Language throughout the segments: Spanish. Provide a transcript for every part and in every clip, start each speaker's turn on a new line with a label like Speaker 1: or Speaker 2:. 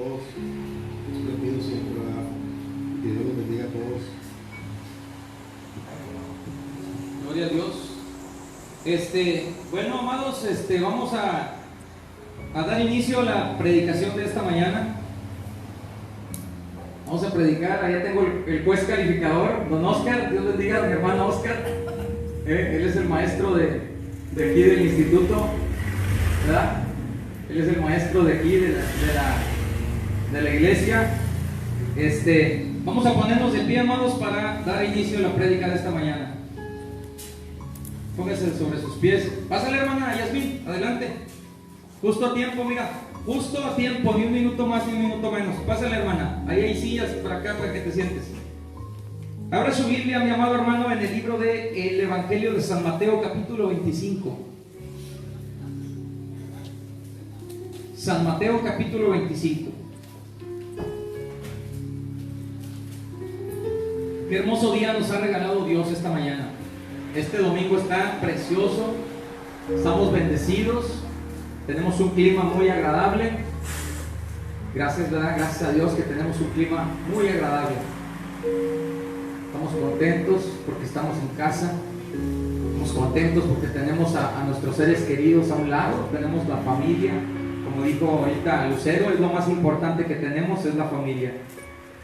Speaker 1: todos. Le pido siempre que Dios los bendiga a todos.
Speaker 2: Gloria a Dios. Bueno, amados, vamos a dar inicio a la predicación de esta mañana. Vamos a predicar. Allá tengo el juez calificador, don Oscar. Dios bendiga a mi hermano Oscar. Él es el maestro de aquí del instituto, ¿verdad? Él es el maestro de aquí de la iglesia. Vamos a ponernos de pie, amados, para dar inicio a la prédica de esta mañana. Póngase sobre sus pies. Pásale, hermana Yasmín, adelante. Justo a tiempo, mira. Justo a tiempo, ni un minuto más ni un minuto menos. Pásale, hermana. Ahí hay sillas por acá para que te sientes. Abra su Biblia, mi amado hermano, en el libro del Evangelio de San Mateo, capítulo 25. San Mateo, capítulo 25. Qué hermoso día nos ha regalado Dios esta mañana. Este domingo está precioso. Estamos bendecidos. Tenemos un clima muy agradable. Gracias, ¿verdad? Gracias a Dios que tenemos un clima muy agradable. Estamos contentos porque estamos en casa. Estamos contentos porque tenemos a nuestros seres queridos a un lado. Tenemos la familia. Como dijo ahorita Lucero, es lo más importante que tenemos, es la familia.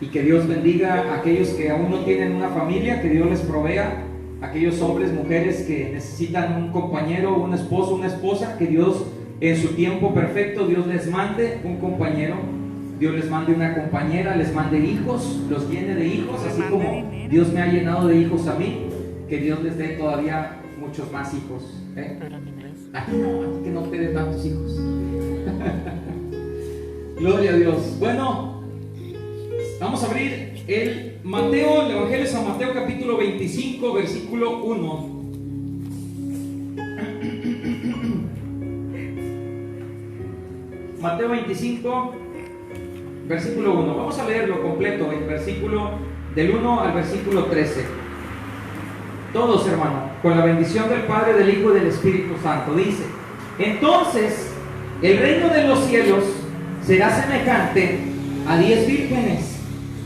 Speaker 2: Y que Dios bendiga a aquellos que aún no tienen una familia, que Dios les provea. Aquellos hombres, mujeres que necesitan un compañero, un esposo, una esposa, que Dios en su tiempo perfecto, Dios les mande un compañero, Dios les mande una compañera, les mande hijos, los llene de hijos, así como Dios me ha llenado de hijos a mí, que Dios les dé todavía muchos más hijos.
Speaker 3: Pero en inglés.
Speaker 2: Aquí no, que no te dé tantos hijos. Gloria a Dios. Bueno, vamos a abrir el Evangelio de San Mateo, capítulo 25, versículo 1. Mateo 25, versículo 1. Vamos a leerlo completo, el versículo del 1 al versículo 13. Todos, hermano, con la bendición del Padre, del Hijo y del Espíritu Santo. Dice: entonces el reino de los cielos será semejante a 10 vírgenes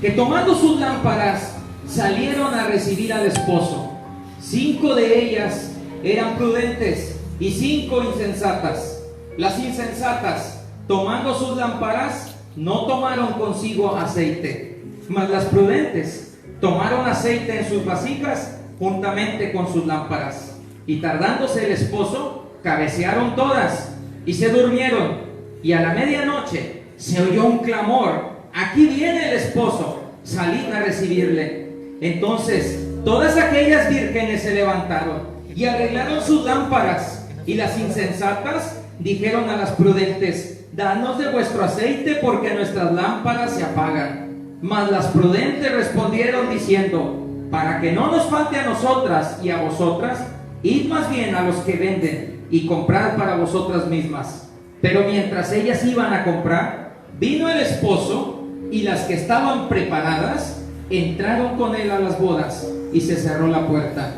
Speaker 2: que, tomando sus lámparas, salieron a recibir al esposo. 5 de ellas eran prudentes y 5 insensatas. Las insensatas, tomando sus lámparas, no tomaron consigo aceite, mas las prudentes tomaron aceite en sus vasijas juntamente con sus lámparas. Y tardándose el esposo, cabecearon todas y se durmieron. Y a la medianoche se oyó un clamor: aquí viene el esposo, salid a recibirle. Entonces todas aquellas vírgenes se levantaron y arreglaron sus lámparas. Y las insensatas dijeron a las prudentes: danos de vuestro aceite, porque nuestras lámparas se apagan. Mas las prudentes respondieron diciendo: para que no nos falte a nosotras y a vosotras, id más bien a los que venden y comprad para vosotras mismas. Pero mientras ellas iban a comprar, vino el esposo, y las que estaban preparadas entraron con él a las bodas, y se cerró la puerta.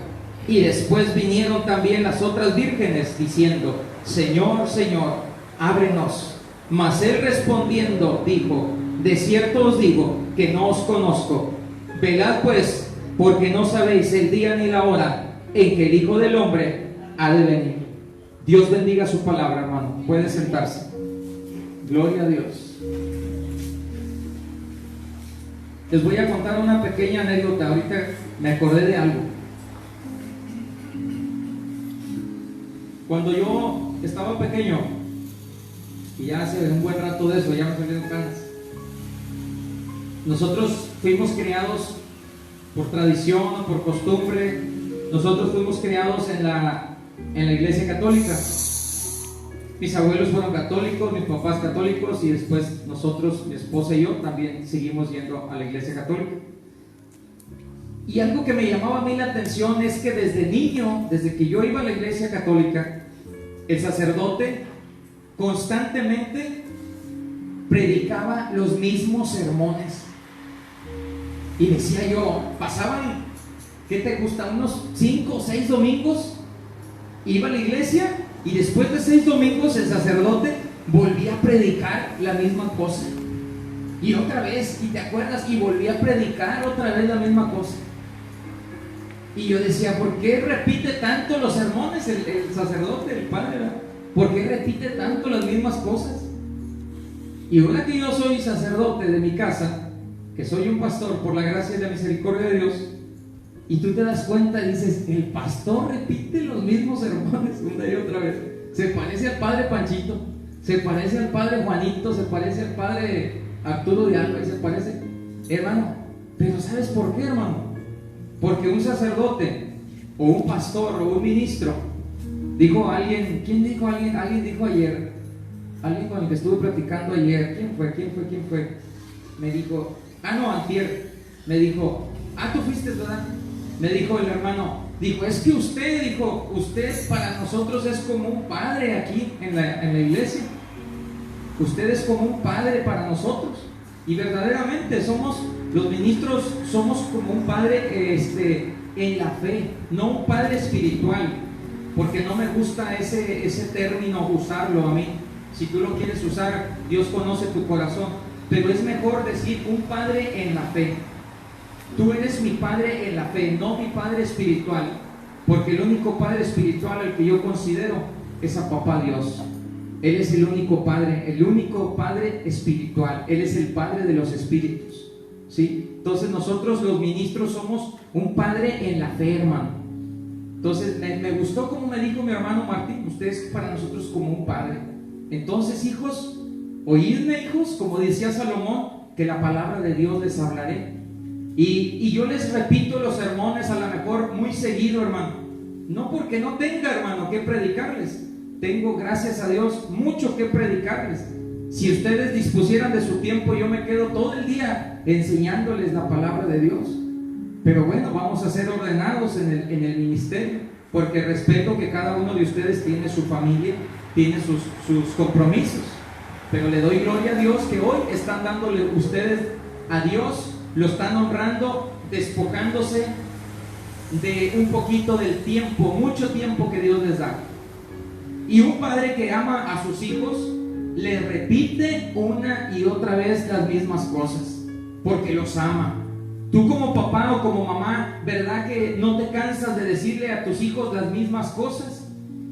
Speaker 2: Y después vinieron también las otras vírgenes, diciendo: Señor, Señor, ábrenos. Mas él respondiendo dijo: de cierto os digo que no os conozco. Velad pues, porque no sabéis el día ni la hora en que el Hijo del Hombre ha de venir. Dios bendiga su palabra, hermano. Puede sentarse. Gloria a Dios. Les voy a contar una pequeña anécdota. Ahorita me acordé de algo. Cuando yo estaba pequeño, y ya hace un buen rato de eso, ya me salieron canas, nosotros fuimos criados por tradición, por costumbre. Nosotros fuimos criados en la iglesia católica. Mis abuelos fueron católicos, mis papás católicos, y después nosotros, mi esposa y yo, también seguimos yendo a la iglesia católica. Y algo que me llamaba a mí la atención es que desde niño, desde que yo iba a la iglesia católica, el sacerdote constantemente predicaba los mismos sermones. Y decía yo, pasaban, ¿qué te gusta? Unos 5 o 6 domingos, iba a la iglesia, y después de 6 domingos el sacerdote volvía a predicar la misma cosa. Y otra vez, y te acuerdas, y volví a predicar otra vez la misma cosa. Y yo decía, ¿por qué repite tanto los sermones el sacerdote, el padre, ¿verdad? ¿Por qué repite tanto las mismas cosas? Y ahora que yo soy sacerdote de mi casa, que soy un pastor por la gracia y la misericordia de Dios, y tú te das cuenta y dices, el pastor repite los mismos sermones una y otra vez. Se parece al padre Panchito, se parece al padre Juanito, se parece al padre Arturo de Alba, y se parece, hermano. Pero ¿sabes por qué, hermano? Porque un sacerdote, o un pastor, o un ministro, dijo alguien, ¿quién dijo alguien? Alguien dijo ayer, alguien con el que estuve platicando ayer, ¿quién fue? Me dijo, antier, me dijo, tú fuiste, ¿verdad? Me dijo el hermano, dijo, es que usted para nosotros es como un padre aquí en la iglesia. Usted es como un padre para nosotros. Y verdaderamente los ministros somos como un padre en la fe, no un padre espiritual, porque no me gusta ese término usarlo a mí. Si tú lo quieres usar, Dios conoce tu corazón, pero es mejor decir un padre en la fe. Tú eres mi padre en la fe, no mi padre espiritual, porque el único padre espiritual al que yo considero es a Papá Dios. Él es el único padre espiritual. Él es el padre de los espíritus, ¿sí? Entonces nosotros los ministros somos un padre en la fe, hermano. Entonces me gustó como me dijo mi hermano Martín, usted es para nosotros como un padre. Entonces, hijos, oídme, hijos, como decía Salomón, que la palabra de Dios les hablaré. Y yo les repito los sermones a lo mejor muy seguido, hermano. No porque no tenga, hermano, que predicarles. Tengo, gracias a Dios, mucho que predicarles. Si ustedes dispusieran de su tiempo, yo me quedo todo el día enseñándoles la palabra de Dios. Pero bueno, vamos a ser ordenados en el ministerio, porque respeto que cada uno de ustedes tiene su familia, tiene sus compromisos. Pero le doy gloria a Dios que hoy están dándole ustedes a Dios, lo están honrando, despojándose de un poquito del tiempo, mucho tiempo que Dios les da. Y un padre que ama a sus hijos le repite una y otra vez las mismas cosas, porque los ama. Tú como papá o como mamá, ¿verdad que no te cansas de decirle a tus hijos las mismas cosas?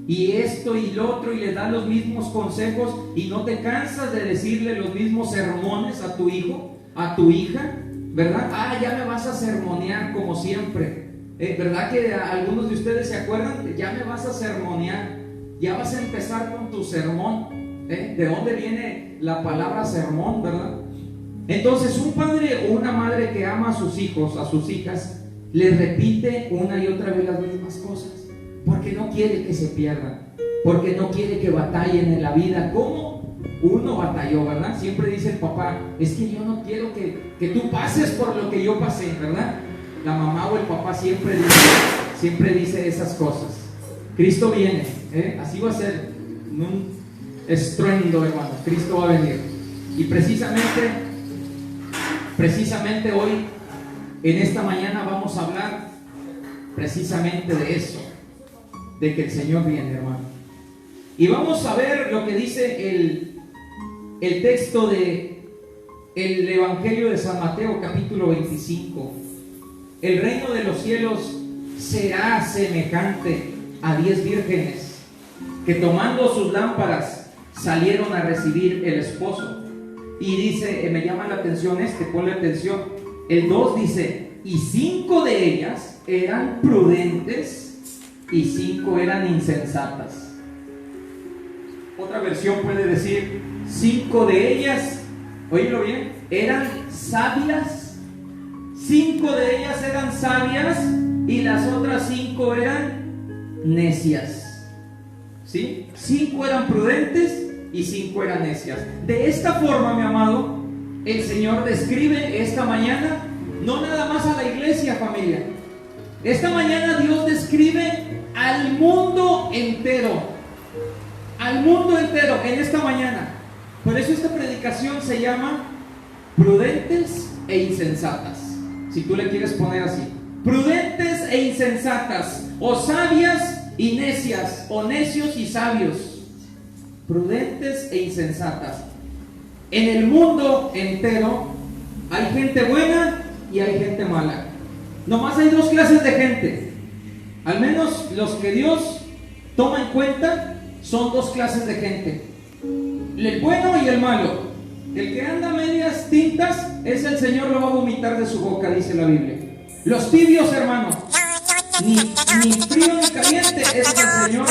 Speaker 2: Y esto y lo otro, y le das los mismos consejos, y no te cansas de decirle los mismos sermones a tu hijo, a tu hija, ¿verdad? Ya me vas a sermonear como siempre. ¿Verdad que algunos de ustedes se acuerdan? Ya me vas a sermonear. Ya vas a empezar con tu sermón. ¿De dónde viene la palabra sermón, verdad? Entonces, un padre o una madre que ama a sus hijos, a sus hijas, les repite una y otra vez las mismas cosas, porque no quiere que se pierdan, porque no quiere que batallen en la vida como uno batalló, ¿verdad? Siempre dice el papá, es que yo no quiero que tú pases por lo que yo pasé, ¿verdad? La mamá o el papá siempre dice esas cosas. Cristo viene, así va a ser un estruendo, hermano. Cristo va a venir. Y precisamente hoy, en esta mañana, vamos a hablar precisamente de eso, de que el Señor viene, hermano. Y vamos a ver lo que dice el texto de el Evangelio de San Mateo, capítulo 25. El reino de los cielos será semejante a 10 vírgenes que, tomando sus lámparas, salieron a recibir el esposo. Y dice, me llama la atención ponle atención, el 2 dice, y 5 de ellas eran prudentes y 5 eran insensatas. Otra versión puede decir, 5 de ellas, oílo bien, eran sabias, 5 de ellas eran sabias y las otras 5 eran necias. ¿Sí? 5 eran prudentes y 5 eran necias. De esta forma, mi amado, el Señor describe esta mañana, no nada más a la iglesia, familia. Esta mañana Dios describe al mundo entero. Al mundo entero en esta mañana. Por eso esta predicación se llama prudentes e insensatas. Si tú le quieres poner así, prudentes e insensatas, o sabias y necias, o necios y sabios. Prudentes e insensatas. En el mundo entero hay gente buena y hay gente mala. Nomás hay dos clases de gente. Al menos los que Dios toma en cuenta son dos clases de gente: el bueno y el malo. El que anda a medias tintas, es el Señor lo va a vomitar de su boca, dice la Biblia. Los tibios, hermanos, ni frío ni caliente, es el Señor.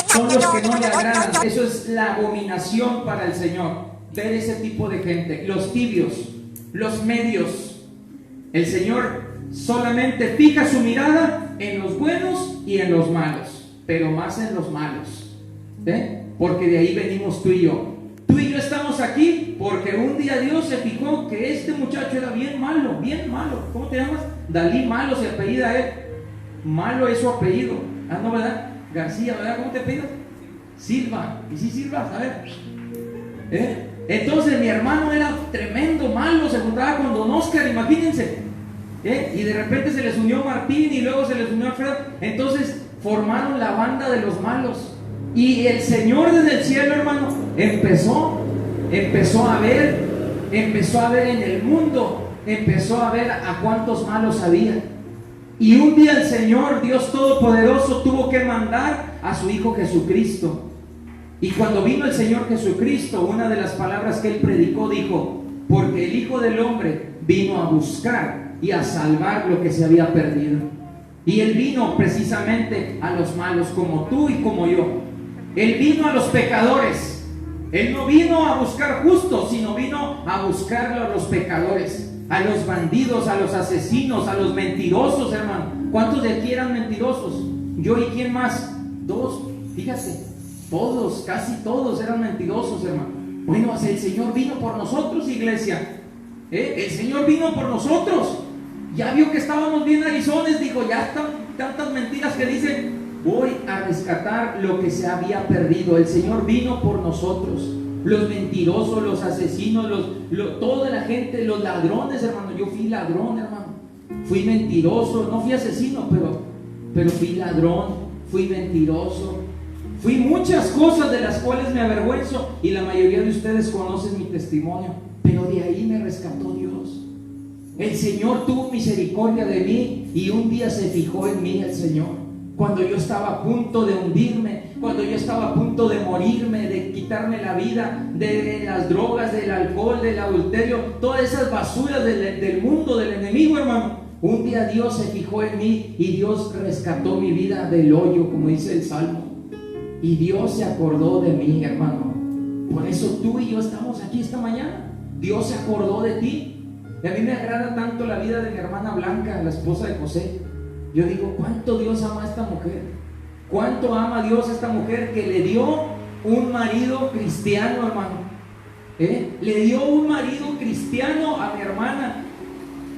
Speaker 2: Son los que no le agradan. Eso es la abominación para el Señor, ver ese tipo de gente. Los tibios, los medios. El Señor solamente fija su mirada en los buenos y en los malos, pero más en los malos, porque de ahí venimos tú y yo. Tú y yo estamos aquí porque un día Dios se fijó que este muchacho era bien malo, bien malo. ¿Cómo te llamas? Dalí Malo se apellida él. Malo es su apellido. Ah, no, ¿verdad? García, ¿verdad? ¿Cómo te apellidas? Silva. ¿Y si Silva? A ver. Entonces mi hermano era tremendo malo, se juntaba con Don Oscar, imagínense. Y de repente se les unió Martín y luego se les unió Alfredo. Entonces formaron la banda de los malos. Y el Señor desde el cielo, hermano, empezó a ver en el mundo, empezó a ver a cuántos malos había. Y un día el Señor, Dios Todopoderoso, tuvo que mandar a su Hijo Jesucristo. Y cuando vino el Señor Jesucristo, una de las palabras que Él predicó, dijo: porque el Hijo del Hombre vino a buscar y a salvar lo que se había perdido. Y Él vino precisamente a los malos, como tú y como yo. Él vino a los pecadores. Él no vino a buscar justos, sino vino a buscarlo a los pecadores, a los bandidos, a los asesinos, a los mentirosos, hermano. ¿Cuántos de aquí eran mentirosos? Yo y quién más. Dos, fíjate, todos, casi todos eran mentirosos, hermano. Bueno, el Señor vino por nosotros, iglesia. El Señor vino por nosotros. Ya vio que estábamos bien arizones, dijo: ya están tantas mentiras que dicen, voy a rescatar lo que se había perdido. El Señor vino por nosotros. Los mentirosos, los asesinos, toda la gente, los ladrones, hermano. Yo fui ladrón, hermano. Fui mentiroso, no fui asesino, pero fui ladrón, fui mentiroso. Fui muchas cosas de las cuales me avergüenzo, y la mayoría de ustedes conocen mi testimonio. Pero de ahí me rescató Dios. El Señor tuvo misericordia de mí, y un día se fijó en mí el Señor. Cuando yo estaba a punto de hundirme, cuando yo estaba a punto de morirme, de quitarme la vida, de las drogas, del alcohol, del adulterio, todas esas basuras del mundo, del enemigo, hermano. Un día Dios se fijó en mí y Dios rescató mi vida del hoyo, como dice el Salmo. Y Dios se acordó de mí, hermano. Por eso tú y yo estamos aquí esta mañana. Dios se acordó de ti. Y a mí me agrada tanto la vida de mi hermana Blanca, la esposa de José. Yo digo, ¿cuánto Dios ama a esta mujer? ¿Cuánto ama Dios a esta mujer que le dio un marido cristiano, hermano? Le dio un marido cristiano a mi hermana,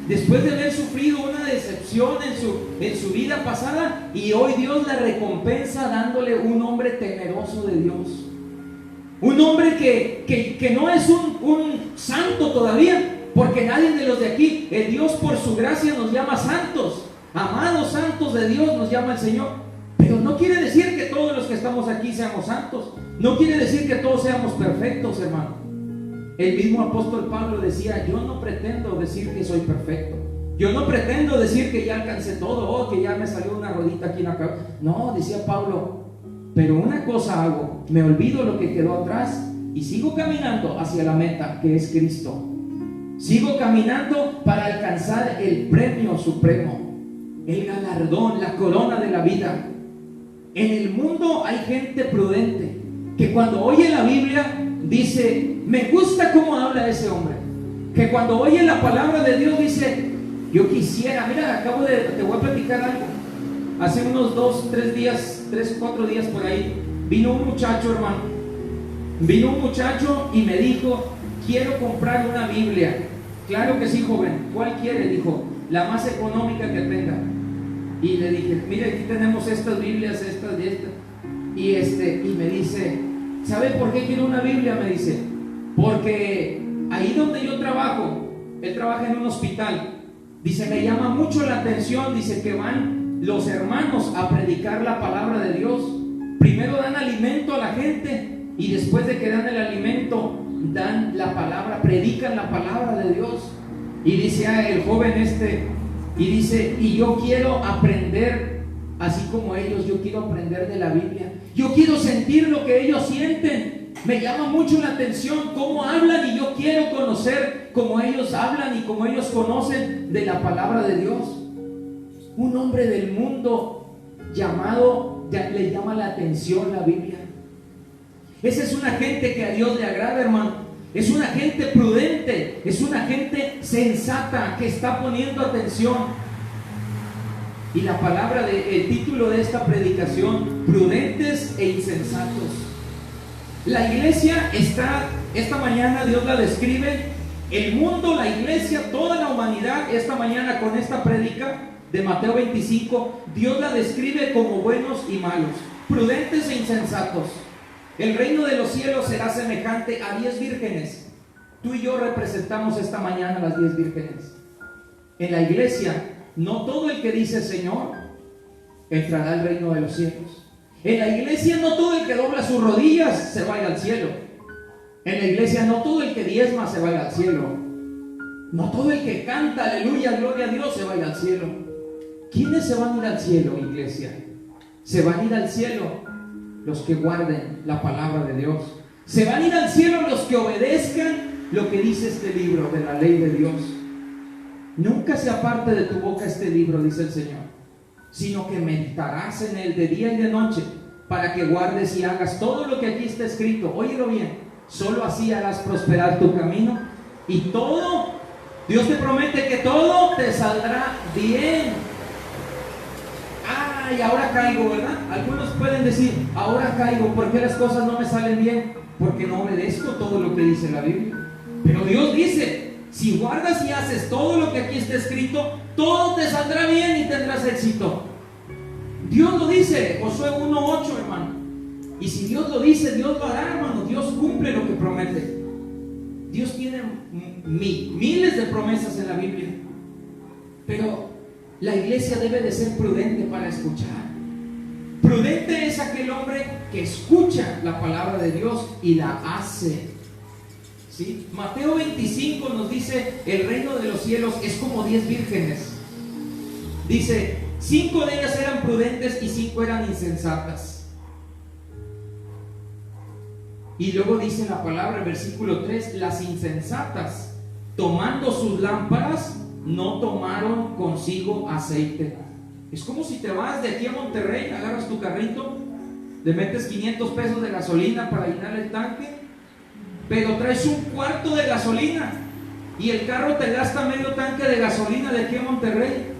Speaker 2: después de haber sufrido una decepción en su vida pasada, y hoy Dios la recompensa dándole un hombre temeroso de Dios. Un hombre que no es un santo todavía, porque nadie de los de aquí, el Dios por su gracia nos llama santos. Amados santos de Dios nos llama el Señor. Pero no quiere decir que todos los que estamos aquí seamos santos. No quiere decir que todos seamos perfectos, hermano. El mismo apóstol Pablo decía: yo no pretendo decir que soy perfecto. Yo no pretendo decir que ya alcancé todo, que ya me salió una rodita aquí en la cabeza. No, decía Pablo, pero una cosa hago: me olvido lo que quedó atrás y sigo caminando hacia la meta, que es Cristo. Sigo caminando para alcanzar el premio supremo, el galardón, la corona de la vida. En el mundo hay gente prudente que cuando oye la Biblia dice: me gusta cómo habla ese hombre. Que cuando oye la palabra de Dios dice: yo quisiera. Mira, te voy a platicar algo. Hace unos 3, 4 días por ahí, vino un muchacho, hermano. Vino un muchacho y me dijo: quiero comprar una Biblia. Claro que sí, joven. ¿Cuál quiere? Dijo: la más económica que tenga. Y le dije: mire, aquí tenemos estas Biblias, estas y estas. Y me dice: ¿sabe por qué quiero una Biblia? Me dice: porque ahí donde yo trabajo, él trabaja en un hospital. Dice: me llama mucho la atención, dice, que van los hermanos a predicar la palabra de Dios. Primero dan alimento a la gente, y después de que dan el alimento, dan la palabra, predican la palabra de Dios. Y dice el joven y dice, y yo quiero aprender así como ellos, yo quiero aprender de la Biblia, yo quiero sentir lo que ellos sienten, me llama mucho la atención cómo hablan y yo quiero conocer cómo ellos hablan y cómo ellos conocen de la palabra de Dios. Un hombre del mundo le llama la atención la Biblia. Esa es una gente que a Dios le agrada, hermano. Es una gente prudente, es una gente sensata que está poniendo atención. Y la palabra, el título de esta predicación, prudentes e insensatos. La iglesia esta mañana Dios la describe, el mundo, la iglesia, toda la humanidad, esta mañana con esta prédica de Mateo 25, Dios la describe como buenos y malos, prudentes e insensatos. El reino de los cielos será semejante a 10 vírgenes. Tú y yo representamos esta mañana a las 10 vírgenes. En la iglesia, no todo el que dice Señor entrará al reino de los cielos. En la iglesia, no todo el que dobla sus rodillas se va a ir al cielo. En la iglesia, no todo el que diezma se va a ir al cielo. No todo el que canta aleluya, gloria a Dios se va a ir al cielo. ¿Quiénes se van a ir al cielo, iglesia? Se van a ir al cielo los que guarden la palabra de Dios. Se van a ir al cielo los que obedezcan lo que dice este libro de la ley de Dios. Nunca se aparte de tu boca este libro, dice el Señor, sino que meditarás en él de día y de noche, para que guardes y hagas todo lo que aquí está escrito. Óyelo bien, solo así harás prosperar tu camino y todo, Dios te promete que todo te saldrá bien. Y ahora caigo, ¿verdad? Algunos pueden decir, ahora caigo, ¿por qué las cosas no me salen bien? Porque no obedezco todo lo que dice la Biblia. Pero Dios dice, si guardas y haces todo lo que aquí está escrito, todo te saldrá bien y tendrás éxito. Dios lo dice, Josué 1:8, hermano. Y si Dios lo dice, Dios lo hará, hermano. Dios cumple lo que promete. Dios tiene miles de promesas en la Biblia. Pero la iglesia debe de ser prudente para escuchar. Prudente es aquel hombre que escucha la palabra de Dios y la hace. ¿Sí? Mateo 25 nos dice, el reino de los cielos es como 10 vírgenes. Dice, 5 de ellas eran prudentes y 5 eran insensatas. Y luego dice la palabra, el versículo 3, las insensatas, tomando sus lámparas, no tomaron consigo aceite. Es como si te vas de aquí a Monterrey, agarras tu carrito, le metes 500 pesos de gasolina para llenar el tanque, pero traes un cuarto de gasolina y el carro te gasta medio tanque de gasolina de aquí a Monterrey.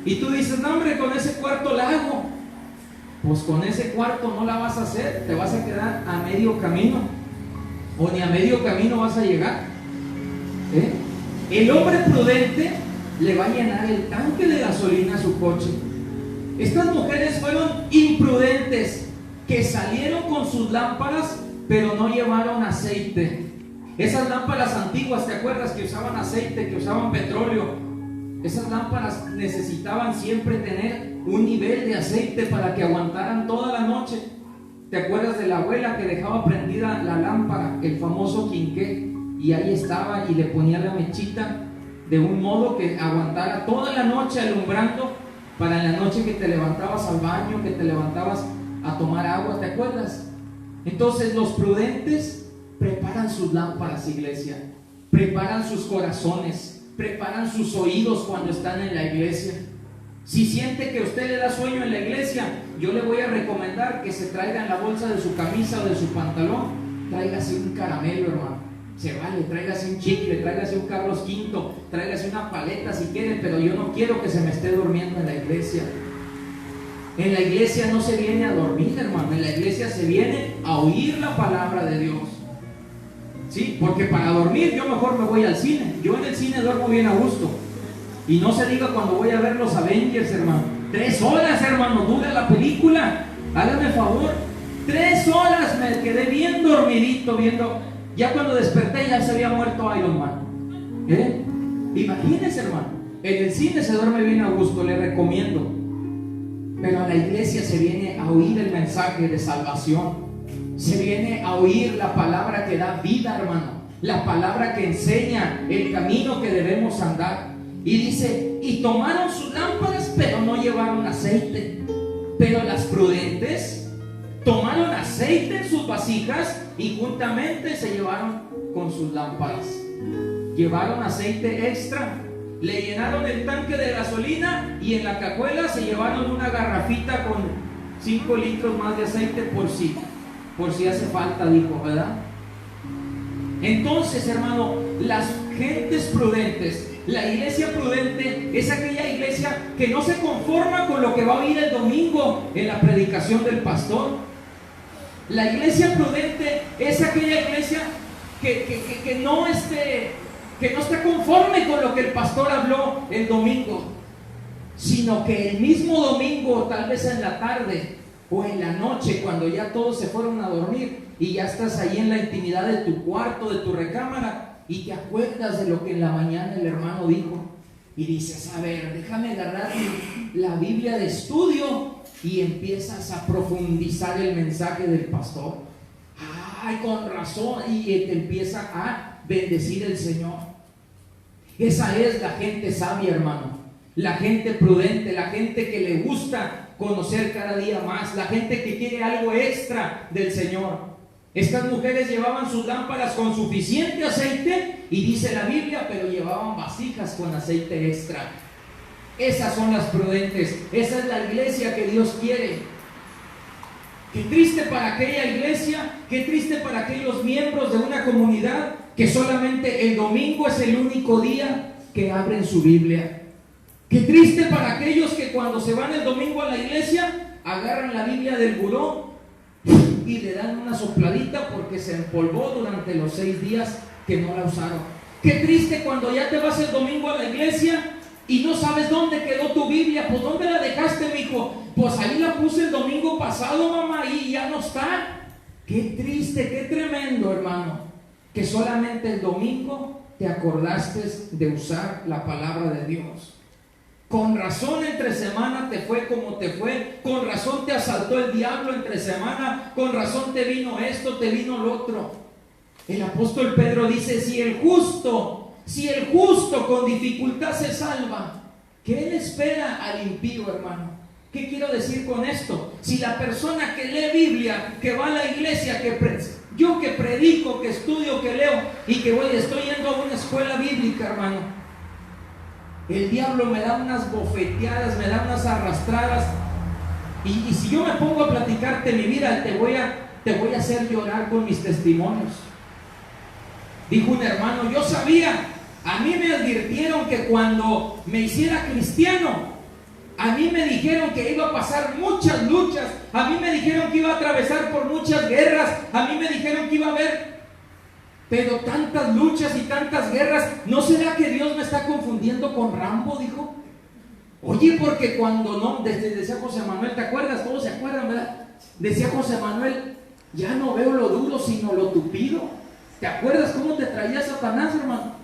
Speaker 2: Y tú dices, no hombre, con ese cuarto la hago. Pues con ese cuarto no la vas a hacer, te vas a quedar a medio camino, o ni a medio camino vas a llegar. El hombre prudente le va a llenar el tanque de gasolina a su coche. Estas mujeres fueron imprudentes, que salieron con sus lámparas, pero no llevaron aceite. Esas lámparas antiguas, ¿te acuerdas? Que usaban aceite, que usaban petróleo. Esas lámparas necesitaban siempre tener un nivel de aceite para que aguantaran toda la noche. ¿Te acuerdas de la abuela que dejaba prendida la lámpara, el famoso quinqué? Y ahí estaba y le ponía la mechita de un modo que aguantara toda la noche alumbrando, para en la noche que te levantabas al baño, que te levantabas a tomar agua, ¿te acuerdas? Entonces los prudentes preparan sus lámparas, iglesia, preparan sus corazones, preparan sus oídos cuando están en la iglesia. Si siente que usted le da sueño en la iglesia, yo le voy a recomendar que se traiga en la bolsa de su camisa o de su pantalón, tráigase un caramelo, hermano. Se vale, tráigase un chicle, tráigase un Carlos V, tráigase una paleta si quiere, pero yo no quiero que se me esté durmiendo en la iglesia. En la iglesia no se viene a dormir, hermano, en la iglesia se viene a oír la palabra de Dios. ¿Sí? Porque para dormir yo mejor me voy al cine. Yo en el cine duermo bien a gusto. Y no se diga cuando voy a ver los Avengers, hermano. 3 horas, hermano, dura la película. Hágame favor. 3 horas me quedé bien dormidito viendo. Ya cuando desperté ya se había muerto Iron Man. Imagínense, hermano. En el cine se duerme bien a gusto, le recomiendo. Pero a la iglesia se viene a oír el mensaje de salvación. Se viene a oír la palabra que da vida, hermano. la palabra que enseña el camino que debemos andar. Y dice, y tomaron sus lámparas, pero no llevaron aceite. Pero las prudentes tomaron aceite en sus vasijas y juntamente se llevaron con sus lámparas. Llevaron aceite extra, le llenaron el tanque de gasolina y en la cajuela se llevaron una garrafita con 5 litros más de aceite por si hace falta, dijo, ¿verdad? Entonces, hermano, las gentes prudentes, la iglesia prudente es aquella iglesia que no se conforma con lo que va a oír el domingo en la predicación del pastor. La iglesia prudente es aquella iglesia que no está conforme con lo que el pastor habló el domingo, sino que el mismo domingo, tal vez en la tarde o en la noche, cuando ya todos se fueron a dormir y ya estás ahí en la intimidad de tu cuarto, de tu recámara, y te acuerdas de lo que en la mañana el hermano dijo y dices, a ver, déjame agarrar la Biblia de estudio, y empiezas a profundizar el mensaje del pastor. Ay, con razón, y te empieza a bendecir el Señor. Esa es la gente sabia, hermano, la gente prudente, la gente que le gusta conocer cada día más, la gente que quiere algo extra del Señor. Estas mujeres llevaban sus lámparas con suficiente aceite, y dice la Biblia, pero llevaban vasijas con aceite extra. Esas son las prudentes, esa es la iglesia que Dios quiere. Qué triste para aquella iglesia, qué triste para aquellos miembros de una comunidad que solamente el domingo es el único día que abren su Biblia. Qué triste para aquellos que cuando se van el domingo a la iglesia agarran la Biblia del buró y le dan una sopladita porque se empolvó durante los 6 días que no la usaron. Qué triste cuando ya te vas el domingo a la iglesia y no sabes dónde quedó tu Biblia. Pues ¿dónde la dejaste, mijo? Pues ahí la puse el domingo pasado, mamá, y ya no está. Qué triste, qué tremendo, hermano, que solamente el domingo te acordaste de usar la palabra de Dios. Con razón entre semana te fue como te fue, con razón te asaltó el diablo entre semana, con razón te vino esto, te vino lo otro. El apóstol Pedro dice, si el justo con dificultad se salva, ¿qué le espera al impío, hermano? ¿Qué quiero decir con esto? Si la persona que lee Biblia, que va a la iglesia, yo que predico, que estudio, que leo y que estoy yendo a una escuela bíblica, hermano, el diablo me da unas bofeteadas, me da unas arrastradas, y si yo me pongo a platicarte mi vida, te voy a hacer llorar con mis testimonios. Dijo un hermano, yo sabía, a mí me advirtieron que cuando me hiciera cristiano, a mí me dijeron que iba a pasar muchas luchas, a mí me dijeron que iba a atravesar por muchas guerras, a mí me dijeron que iba a haber, pero tantas luchas y tantas guerras, ¿no será que Dios me está confundiendo con Rambo? Dijo. Oye, porque cuando no, decía José Manuel, ¿te acuerdas? Todos se acuerdan, ¿verdad? Decía José Manuel, ya no veo lo duro sino lo tupido. ¿Te acuerdas cómo te traía Satanás, hermano?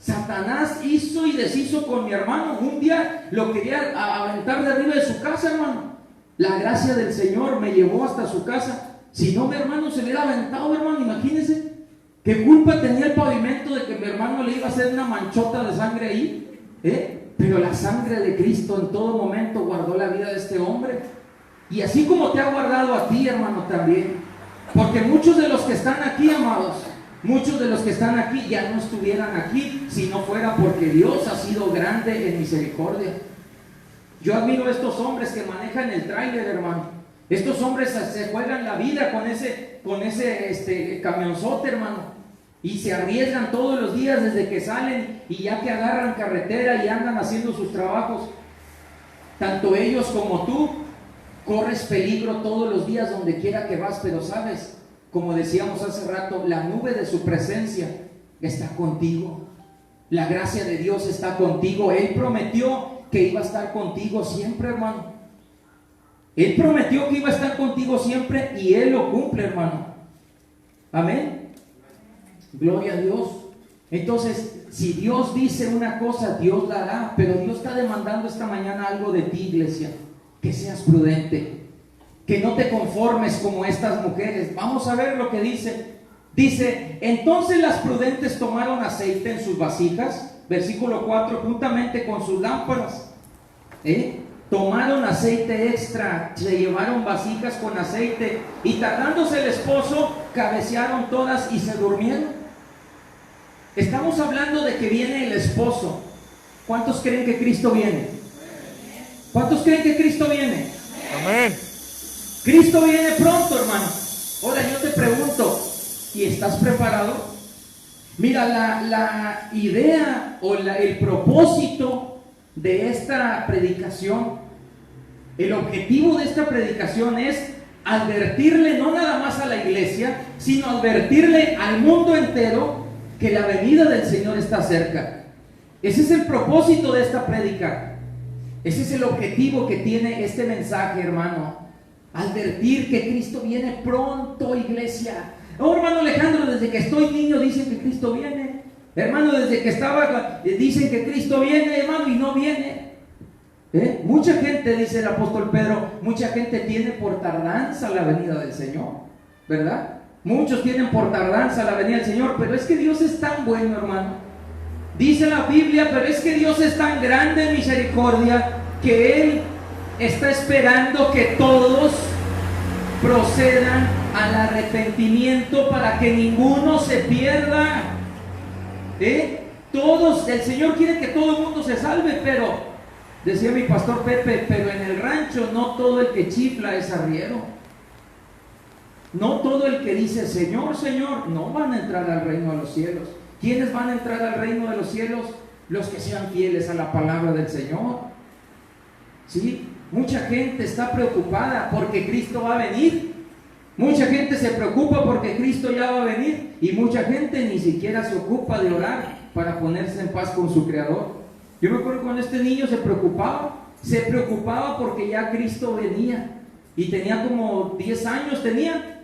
Speaker 2: Satanás hizo y deshizo con mi hermano. Un día lo quería aventar de arriba de su casa, hermano. La gracia del Señor me llevó hasta su casa. Si no, mi hermano se hubiera aventado, hermano, imagínense. ¿Qué culpa tenía el pavimento de que mi hermano le iba a hacer una manchota de sangre ahí? Pero la sangre de Cristo en todo momento guardó la vida de este hombre. Y así como te ha guardado a ti, hermano, también. Porque muchos de los que están aquí, amados, muchos de los que están aquí ya no estuvieran aquí si no fuera porque Dios ha sido grande en misericordia. Yo admiro a estos hombres que manejan el tráiler, hermano. Estos hombres se juegan la vida con ese camionzote, hermano. Y se arriesgan todos los días desde que salen y ya que agarran carretera y andan haciendo sus trabajos. Tanto ellos como tú corres peligro todos los días donde quiera que vas, pero sabes, como decíamos hace rato, la nube de su presencia está contigo. La gracia de Dios está contigo. Él prometió que iba a estar contigo siempre, hermano. Él prometió que iba a estar contigo siempre y Él lo cumple, hermano. Amén. Gloria a Dios. Entonces, si Dios dice una cosa, Dios la hará. Pero Dios está demandando esta mañana algo de ti, iglesia. Que seas prudente, que no te conformes como estas mujeres. Vamos a ver lo que dice Dice, entonces las prudentes tomaron aceite en sus vasijas, versículo 4, juntamente con sus lámparas. Tomaron aceite extra, se llevaron vasijas con aceite, y tardándose el esposo, cabecearon todas y se durmieron. Estamos hablando de que viene el esposo. ¿Cuántos creen que Cristo viene? ¿Cuántos creen que Cristo viene?
Speaker 3: Amén.
Speaker 2: Cristo viene pronto, hermano. Ahora yo te pregunto, ¿y estás preparado? Mira, la idea o el propósito de esta predicación, el objetivo de esta predicación es advertirle no nada más a la iglesia, sino advertirle al mundo entero que la venida del Señor está cerca. Ese es el propósito de esta prédica. Ese es el objetivo que tiene este mensaje, hermano. Advertir que Cristo viene pronto, iglesia. Oh, hermano Alejandro, desde que estoy niño dicen que Cristo viene. Hermano, desde que estaba dicen que Cristo viene, hermano, y no viene. Mucha gente, dice el apóstol Pedro, mucha gente tiene por tardanza la venida del Señor, ¿verdad? Muchos tienen por tardanza la venida del Señor, pero es que Dios es tan bueno, hermano. Dice la Biblia, pero es que Dios es tan grande en misericordia que Él está esperando que todos procedan al arrepentimiento para que ninguno se pierda. Todos, el Señor quiere que todo el mundo se salve, pero decía mi pastor Pepe, pero en el rancho no todo el que chifla es arriero. No todo el que dice Señor, Señor, no van a entrar al reino de los cielos. ¿Quiénes van a entrar al reino de los cielos? Los que sean fieles a la palabra del Señor. ¿Sí? Mucha gente está preocupada porque Cristo va a venir. Mucha gente se preocupa porque Cristo ya va a venir. Y mucha gente ni siquiera se ocupa de orar para ponerse en paz con su Creador. Yo me acuerdo cuando este niño se preocupaba porque ya Cristo venía. Y tenía como 10 años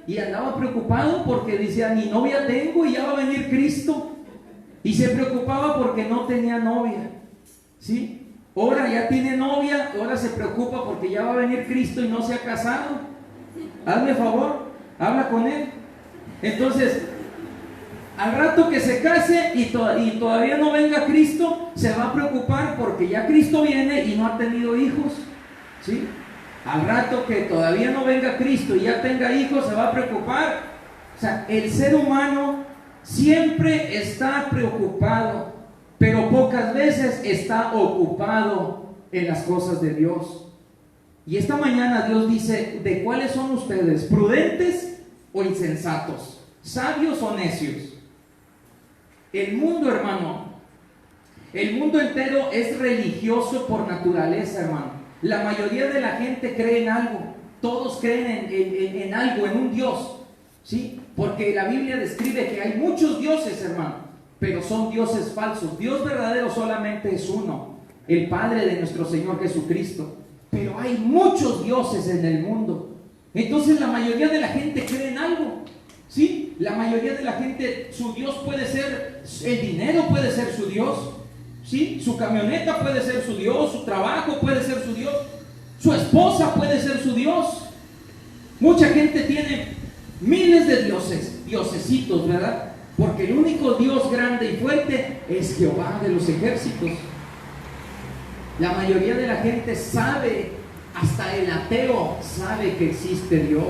Speaker 2: y andaba preocupado porque decía, ni novia tengo y ya va a venir Cristo. Y se preocupaba porque no tenía novia. ¿Sí? Ahora ya tiene novia, ahora se preocupa porque ya va a venir Cristo y no se ha casado. Hazme favor, habla con él. Entonces, al rato que se case y todavía no venga Cristo, se va a preocupar porque ya Cristo viene y no ha tenido hijos. ¿Sí? Al rato que todavía no venga Cristo y ya tenga hijos, se va a preocupar. O sea, el ser humano siempre está preocupado, pero pocas veces está ocupado en las cosas de Dios. Y esta mañana Dios dice, ¿de cuáles son ustedes? ¿Prudentes o insensatos? ¿Sabios o necios? El mundo, hermano, el mundo entero es religioso por naturaleza, hermano. La mayoría de la gente cree en algo. Todos creen en algo, en un Dios, ¿sí? Porque la Biblia describe que hay muchos dioses, hermano, pero son dioses falsos. Dios verdadero solamente es uno, el Padre de nuestro Señor Jesucristo. Pero hay muchos dioses en el mundo. Entonces la mayoría de la gente cree en algo, ¿sí? La mayoría de la gente, su Dios puede ser, el dinero puede ser su Dios, ¿sí? Su camioneta puede ser su Dios, su trabajo puede ser su Dios, su esposa puede ser su Dios. Mucha gente tiene miles de dioses, diosesitos, ¿verdad? Porque el único Dios grande y fuerte es Jehová de los ejércitos. La mayoría de la gente sabe, hasta el ateo sabe que existe Dios.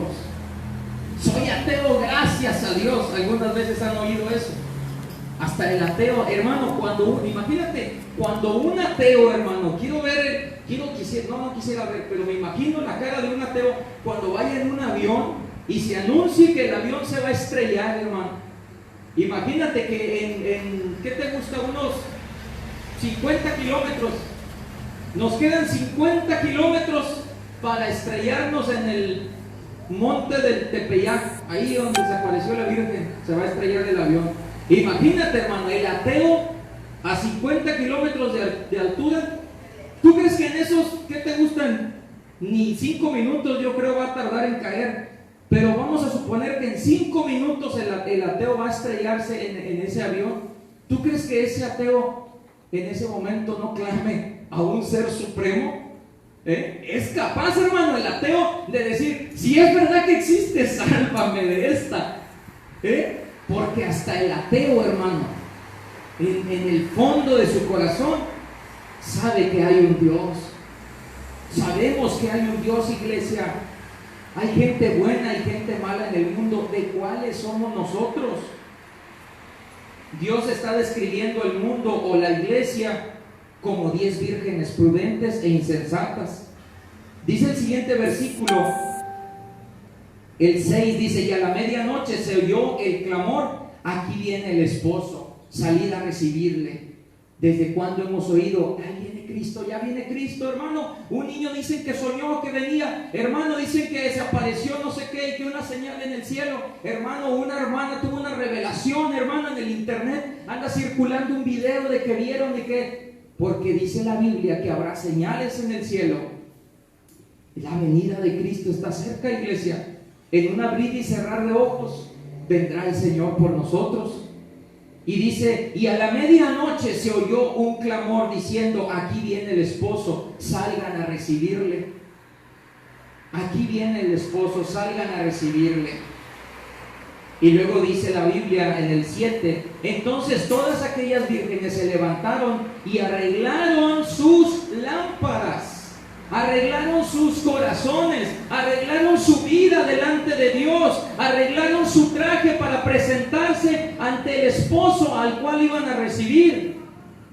Speaker 2: Soy ateo, gracias a Dios. Algunas veces han oído eso. Hasta el ateo, hermano, imagínate, cuando un ateo, hermano, no quisiera ver, pero me imagino la cara de un ateo cuando vaya en un avión y se anuncie que el avión se va a estrellar, hermano. Imagínate que ¿qué te gusta? Unos 50 kilómetros. Nos quedan 50 kilómetros para estrellarnos en el monte del Tepeyac, ahí donde se apareció la Virgen, se va a estrellar el avión. Imagínate, hermano, el ateo a 50 kilómetros de altura. ¿Tú crees que en esos, qué te gustan? Ni 5 minutos yo creo va a tardar en caer. Pero vamos a suponer que en 5 minutos el ateo va a estrellarse en ese avión. ¿Tú crees que ese ateo en ese momento no clame a un ser supremo? Es capaz, hermano, el ateo de decir, si es verdad que existe, sálvame de esta. Porque hasta el ateo, hermano, en el fondo de su corazón, sabe que hay un Dios. Sabemos que hay un Dios, iglesia. Hay gente buena, hay gente mala en el mundo. ¿De cuáles somos nosotros? Dios está describiendo el mundo o la iglesia como 10 vírgenes prudentes e insensatas. Dice el siguiente versículo, el 6, dice: y a la medianoche se oyó el clamor, aquí viene el esposo, salid a recibirle. ¿Desde cuándo hemos oído? Ahí viene Cristo, ya viene Cristo, hermano. Un niño dicen que soñó que venía, hermano, dicen que desapareció no sé qué, y que una señal en el cielo, hermano. Una hermana tuvo una revelación, hermano, en el internet, anda circulando un video de que vieron, de que, porque dice la Biblia que habrá señales en el cielo. La venida de Cristo está cerca, iglesia. En un abrir y cerrar de ojos vendrá el Señor por nosotros. Y dice: y a la medianoche se oyó un clamor diciendo: aquí viene el esposo, salgan a recibirle. Aquí viene el esposo, salgan a recibirle. Y luego dice la Biblia en el 7: entonces todas aquellas vírgenes se levantaron y arreglaron sus lámparas. Arreglaron sus corazones, arreglaron su vida delante de Dios, arreglaron su traje para presentarse ante el esposo al cual iban a recibir.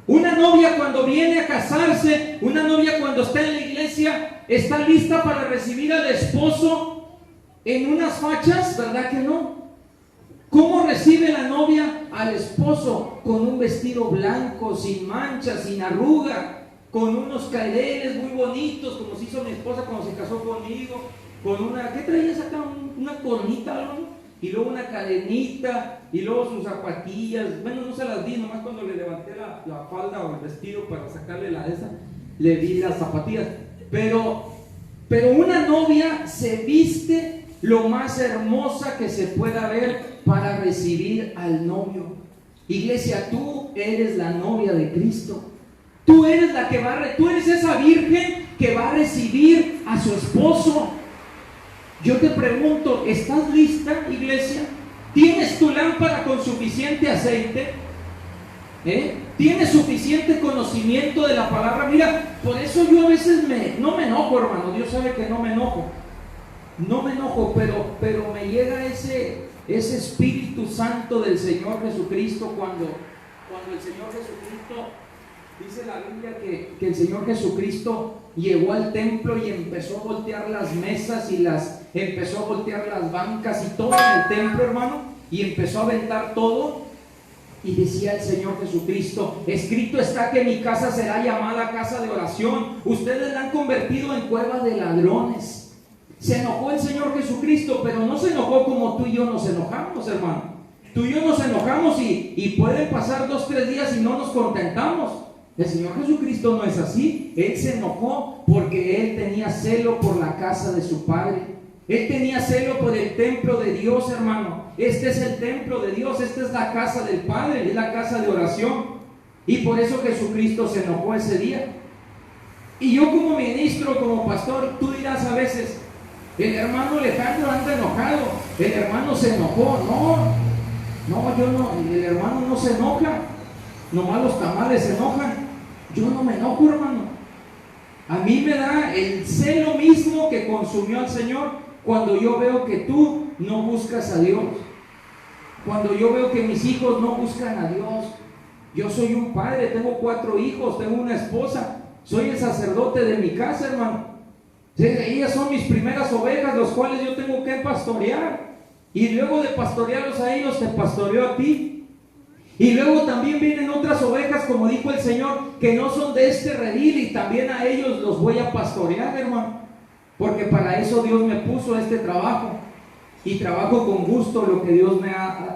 Speaker 2: Una novia cuando viene a casarse, una novia cuando está en la iglesia, está lista para recibir al esposo en unas fachas, ¿verdad que no? ¿Cómo recibe la novia al esposo? Con un vestido blanco, sin manchas, sin arruga, con unos caireles muy bonitos, como se hizo mi esposa cuando se casó conmigo, con una, ¿qué traías acá? Una coronita, algo, y luego una cadenita, y luego sus zapatillas. Bueno, no se las di, nomás cuando le levanté la falda o el vestido para sacarle la de esa, le di las zapatillas. Pero una novia se viste lo más hermosa que se pueda ver para recibir al novio. Iglesia, tú eres la novia de Cristo. Tú eres la que tú eres esa virgen que va a recibir a su esposo. Yo te pregunto, ¿estás lista, iglesia? ¿Tienes tu lámpara con suficiente aceite? ¿Tienes suficiente conocimiento de la palabra? Mira, por eso yo a veces no me enojo, hermano. Dios sabe que no me enojo. No me enojo, pero me llega ese Espíritu Santo del Señor Jesucristo cuando el Señor Jesucristo... Dice la Biblia que el Señor Jesucristo llegó al templo y empezó a voltear las mesas y empezó a voltear las bancas y todo en el templo, hermano, y empezó a aventar todo. Y decía el Señor Jesucristo: escrito está que mi casa será llamada casa de oración. Ustedes la han convertido en cueva de ladrones. Se enojó el Señor Jesucristo, pero no se enojó como tú y yo nos enojamos, hermano. Tú y yo nos enojamos y pueden pasar 2 o 3 días y no nos contentamos. El Señor Jesucristo no es así. Él se enojó porque Él tenía celo por la casa de su Padre. Él tenía celo por el templo de Dios, hermano. Este es el templo de Dios, esta es la casa del Padre, es la casa de oración. Y por eso Jesucristo se enojó ese día. Y yo como ministro, como pastor, tú dirás a veces: el hermano Alejandro anda enojado, el hermano se enojó. No, yo no, el hermano no se enoja. Nomás los tamales se enojan. Yo no me enojo, hermano. A mí me da el celo mismo que consumió al Señor cuando yo veo que tú no buscas a Dios, cuando yo veo que mis hijos no buscan a Dios. Yo soy un padre, tengo 4 hijos, tengo una esposa, soy el sacerdote de mi casa, hermano. Ellas son mis primeras ovejas, los cuales yo tengo que pastorear, y luego de pastorearlos a ellos te pastoreo a ti. Y luego también vienen otras ovejas, como dijo el Señor, que no son de este redil, y también a ellos los voy a pastorear, hermano. Porque para eso Dios me puso este trabajo. Y trabajo con gusto lo que Dios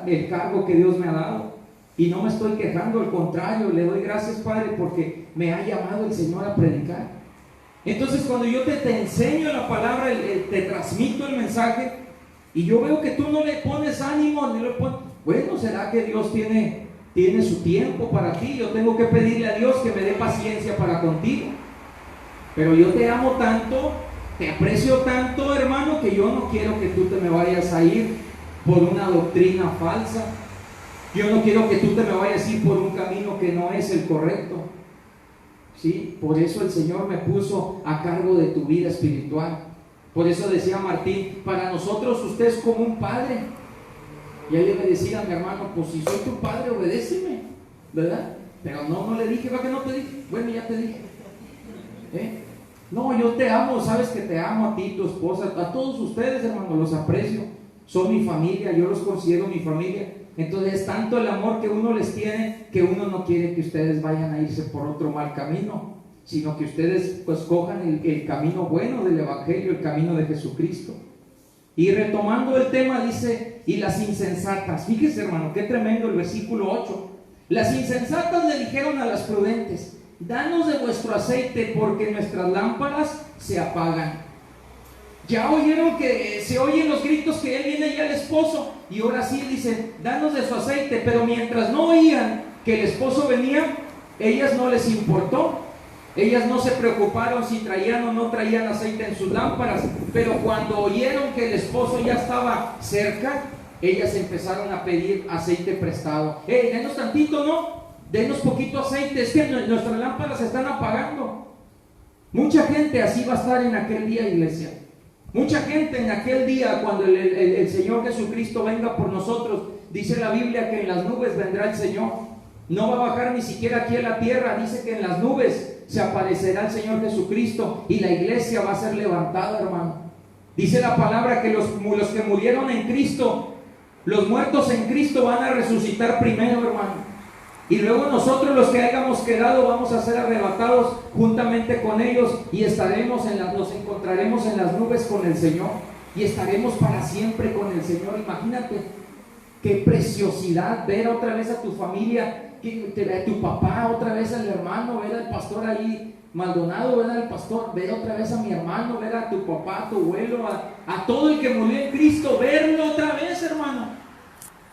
Speaker 2: el cargo que Dios me ha dado. Y no me estoy quejando, al contrario, le doy gracias, Padre, porque me ha llamado el Señor a predicar. Entonces, cuando yo te enseño la palabra, te transmito el mensaje, y yo veo que tú no le pones ánimo, bueno, ¿será que Dios tiene su tiempo para ti? Yo tengo que pedirle a Dios que me dé paciencia para contigo. Pero yo te amo tanto, te aprecio tanto, hermano, que yo no quiero que tú te me vayas a ir por una doctrina falsa, Yo no quiero que tú te me vayas a ir por un camino que no es el correcto. ¿Sí? Por eso el Señor me puso a cargo de tu vida espiritual. Por eso decía Martín, para nosotros usted es como un padre. Y ahí me decía mi hermano, pues si soy tu padre, obedéceme, ¿verdad? Pero no le dije, ¿va que no te dije? Bueno, ya te dije. No, yo te amo, sabes que te amo a ti, tu esposa, a todos ustedes, hermano, los aprecio. Son mi familia, yo los considero mi familia. Entonces es tanto el amor que uno les tiene que uno no quiere que ustedes vayan a irse por otro mal camino, sino que ustedes pues cojan el camino bueno del Evangelio, el camino de Jesucristo. Y retomando el tema dice, y las insensatas, fíjese hermano, qué tremendo el versículo 8. Las insensatas le dijeron a las prudentes, danos de vuestro aceite porque nuestras lámparas se apagan. Ya oyeron que se oyen los gritos que él viene ya el esposo, y ahora sí dicen, danos de su aceite, pero mientras no oían que el esposo venía, ellas no les importó. Ellas no se preocuparon si traían o no traían aceite en sus lámparas, pero cuando oyeron que el esposo ya estaba cerca, ellas empezaron a pedir aceite prestado. Denos tantito, ¿no? Denos poquito aceite, es que nuestras lámparas se están apagando. Mucha gente así va a estar en aquel día, iglesia. Mucha gente en aquel día, cuando el Señor Jesucristo venga por nosotros, dice la Biblia que en las nubes vendrá el Señor. No va a bajar ni siquiera aquí a la tierra, dice que en las nubes se aparecerá el Señor Jesucristo y la iglesia va a ser levantada, hermano. Dice la palabra que los que murieron en Cristo, los muertos en Cristo van a resucitar primero, hermano. Y luego nosotros los que hayamos quedado vamos a ser arrebatados juntamente con ellos y nos encontraremos en las nubes con el Señor y estaremos para siempre con el Señor. Imagínate qué preciosidad ver otra vez a tu familia, a tu papá, otra vez al hermano, ver al pastor ahí Maldonado, ver al pastor, ver otra vez a mi hermano, ver a tu papá, a tu abuelo, a todo el que murió en Cristo, verlo otra vez, hermano.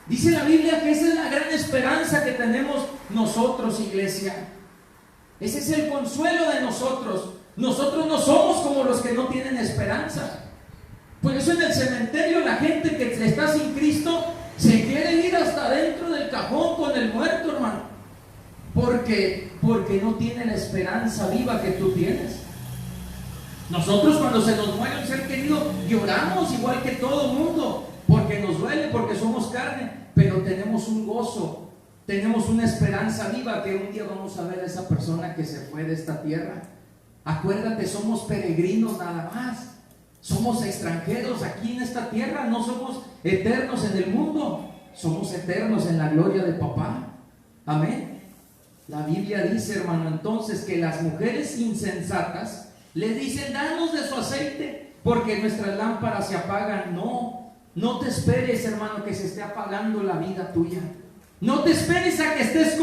Speaker 2: Dice la Biblia que esa es la gran esperanza que tenemos nosotros, iglesia. Ese es el consuelo de nosotros. Nosotros no somos como los que no tienen esperanza. Por eso en el cementerio la gente que está sin Cristo se quiere ir hasta dentro del cajón con el muerto, hermano. Porque no tiene la esperanza viva que tú tienes. Nosotros cuando se nos muere un ser querido lloramos igual que todo el mundo, porque nos duele, porque somos carne, pero tenemos un gozo, tenemos una esperanza viva que un día vamos a ver a esa persona que se fue de esta tierra. Acuérdate, somos peregrinos nada más, somos extranjeros aquí en esta tierra, no somos eternos en el mundo, somos eternos en la gloria de papá. Amén. La Biblia dice, hermano, entonces que las mujeres insensatas les dicen, danos de su aceite porque nuestras lámparas se apagan. No te esperes, hermano, que se esté apagando la vida tuya. No te esperes a que estés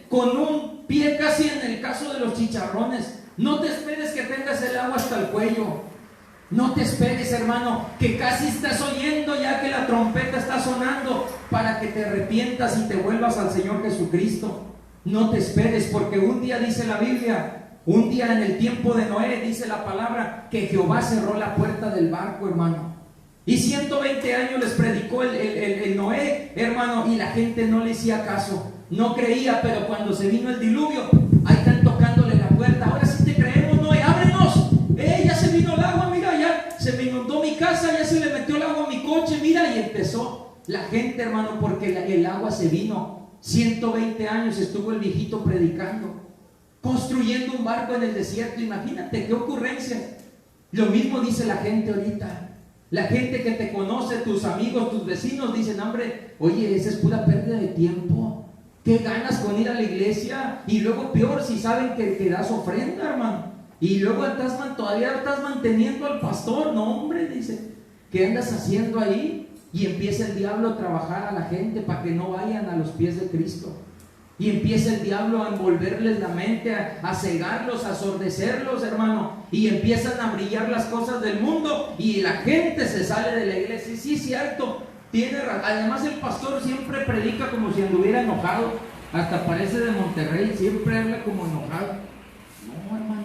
Speaker 2: con un pie casi en el caso de los chicharrones. No te esperes que tengas el agua hasta el cuello. No te esperes, hermano, que casi estás oyendo ya que la trompeta está sonando para que te arrepientas y te vuelvas al Señor Jesucristo. No te esperes, porque un día dice la Biblia, un día en el tiempo de Noé, dice la palabra, que Jehová cerró la puerta del barco, hermano. Y 120 años les predicó el Noé, hermano, y la gente no le hacía caso, no creía, pero cuando se vino el diluvio, ahí están tocándole la puerta. Ahora sí te creemos, Noé, ábrenos. Ya se vino el agua, mira, ya se me inundó mi casa, ya se le metió el agua a mi coche, mira, y empezó la gente, hermano, porque el agua se vino. 120 años estuvo el viejito predicando, construyendo un barco en el desierto. Imagínate qué ocurrencia. Lo mismo dice la gente ahorita. La gente que te conoce, tus amigos, tus vecinos, dicen, hombre, oye, esa es pura pérdida de tiempo. ¿Qué ganas con ir a la iglesia? Y luego peor si saben que das ofrenda, hermano. Y luego todavía estás manteniendo al pastor. No, hombre, dice, ¿qué andas haciendo ahí? Y empieza el diablo a trabajar a la gente para que no vayan a los pies de Cristo. Y empieza el diablo a envolverles la mente, a cegarlos, a sordecerlos, hermano. Y empiezan a brillar las cosas del mundo y la gente se sale de la iglesia. Sí, cierto, tiene razón. Además el pastor siempre predica como si anduviera enojado. Hasta parece de Monterrey, siempre habla como enojado. No, hermano,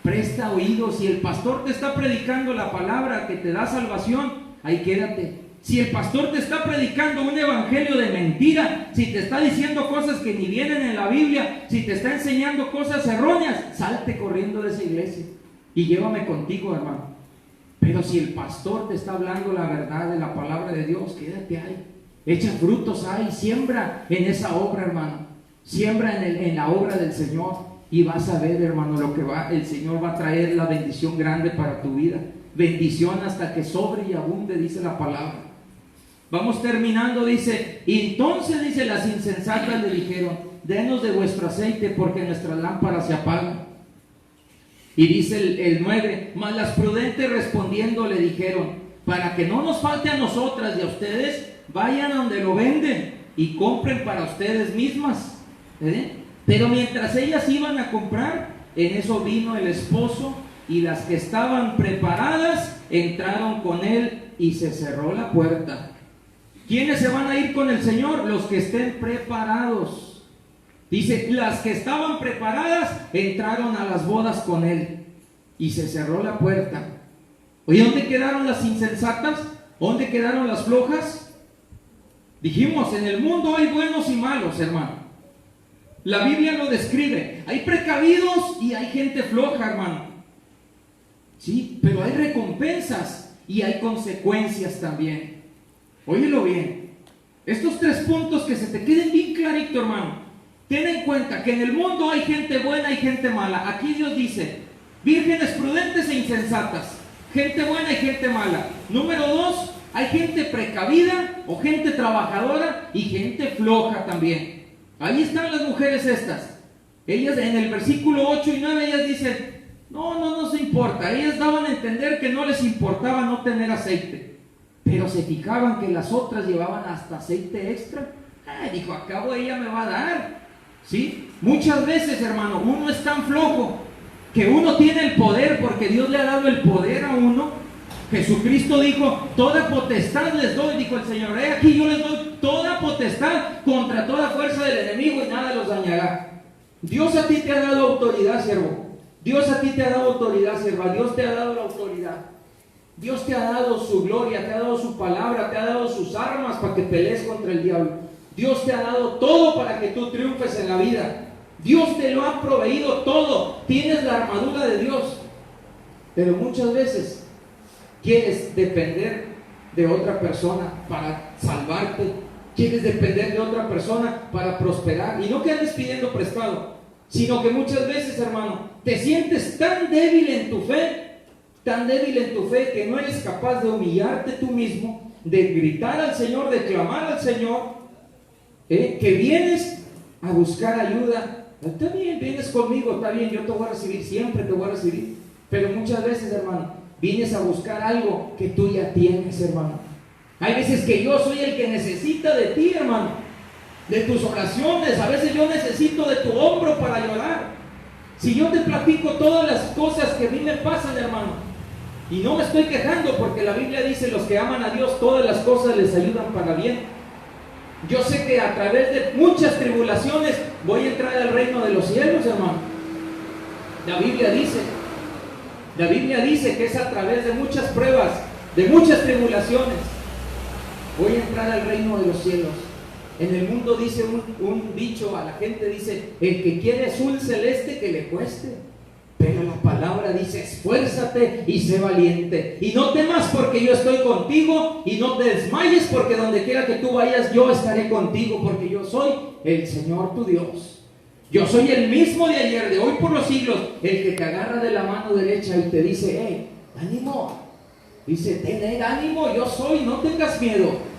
Speaker 2: presta oído. Si el pastor te está predicando la palabra que te da salvación, ahí quédate. Si el pastor te está predicando un evangelio de mentira, si te está diciendo cosas que ni vienen en la Biblia, si te está enseñando cosas erróneas, salte corriendo de esa iglesia y llévame contigo, hermano. Pero si el pastor te está hablando la verdad de la palabra de Dios, quédate ahí, echa frutos ahí, siembra en esa obra, hermano, siembra en la obra del Señor, y vas a ver, hermano, lo que el Señor va a traer, la bendición grande para tu vida, bendición hasta que sobre y abunde, dice la palabra. Vamos terminando, dice, y entonces, dice, las insensatas le dijeron: denos de vuestro aceite, porque nuestras lámparas se apagan. Y dice el 9, mas las prudentes respondiendo le dijeron: para que no nos falte a nosotras y a ustedes, vayan a donde lo venden y compren para ustedes mismas. Pero mientras ellas iban a comprar, en eso vino el esposo, y las que estaban preparadas entraron con él, y se cerró la puerta. ¿Quiénes se van a ir con el Señor? Los que estén preparados. Dice, las que estaban preparadas entraron a las bodas con él, y se cerró la puerta. Oye, ¿dónde quedaron las insensatas? ¿Dónde quedaron las flojas? Dijimos, en el mundo hay buenos y malos, hermano. La Biblia lo describe. Hay precavidos y hay gente floja, hermano. Sí, pero hay recompensas y hay consecuencias también. Óyelo bien. Estos 3 puntos, que se te queden bien clarito, hermano. Ten en cuenta que en el mundo hay gente buena y gente mala. Aquí Dios dice: vírgenes prudentes e insensatas, gente buena y gente mala. Número 2, hay gente precavida o gente trabajadora y gente floja también. Ahí están las mujeres estas. Ellas en el versículo 8 y 9, ellas dicen: no se importa. Ellas daban a entender que no les importaba no tener aceite, pero se fijaban que las otras llevaban hasta aceite extra. Dijo, acabo ella me va a dar. ¿Sí? Muchas veces, hermano, uno es tan flojo que uno tiene el poder, porque Dios le ha dado el poder a uno. Jesucristo dijo: toda potestad les doy, dijo el Señor. Aquí yo les doy toda potestad contra toda fuerza del enemigo, y nada los dañará. Dios a ti te ha dado autoridad, siervo. Dios a ti te ha dado autoridad, sierva. Dios te ha dado la autoridad. Dios te ha dado su gloria, te ha dado su palabra, te ha dado sus armas para que pelees contra el diablo. Dios te ha dado todo para que tú triunfes en la vida. Dios te lo ha proveído todo. Tienes la armadura de Dios. Pero muchas veces quieres depender de otra persona para salvarte. Quieres depender de otra persona para prosperar. Y no que andes pidiendo prestado, sino que muchas veces, hermano, te sientes tan débil en tu fe, que no eres capaz de humillarte tú mismo, de gritar al Señor, de clamar al Señor, que vienes a buscar ayuda. Está bien, vienes conmigo, está bien, yo te voy a recibir, siempre te voy a recibir. Pero muchas veces, hermano, vienes a buscar algo que tú ya tienes, hermano. Hay veces que yo soy el que necesita de ti, hermano, de tus oraciones. A veces yo necesito de tu hombro para llorar. Si yo te platico todas las cosas que a mí me pasan, hermano, y no me estoy quejando, porque la Biblia dice: los que aman a Dios, todas las cosas les ayudan para bien. Yo sé que a través de muchas tribulaciones voy a entrar al reino de los cielos, hermano. La Biblia dice que es a través de muchas pruebas, de muchas tribulaciones, voy a entrar al reino de los cielos. En el mundo dice un dicho, a la gente dice: el que quiere azul celeste, que le cueste. Pero la palabra dice: esfuérzate y sé valiente, y no temas, porque yo estoy contigo, y no te desmayes, porque donde quiera que tú vayas, yo estaré contigo, porque yo soy el Señor tu Dios. Yo soy el mismo de ayer, de hoy, por los siglos, el que te agarra de la mano derecha y te dice: hey, ánimo. Dice: ten ánimo, yo soy, no tengas miedo.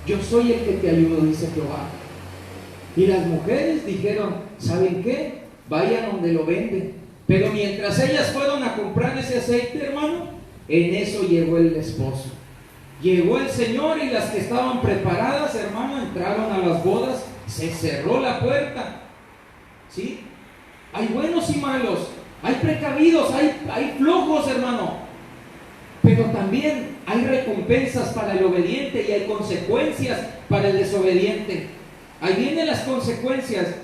Speaker 2: Yo soy el que te ayudo, dice Jehová. Y las mujeres dijeron: ¿saben qué? Vayan donde lo venden. Pero mientras ellas fueron a comprar ese aceite, hermano, en eso llegó el esposo. Llegó el Señor, y las que estaban preparadas, hermano, entraron a las bodas. Se cerró la puerta. ¿Sí? Hay buenos y malos, hay precavidos, hay flojos, hermano. Pero también hay recompensas para el obediente y hay consecuencias para el desobediente. Ahí vienen las consecuencias.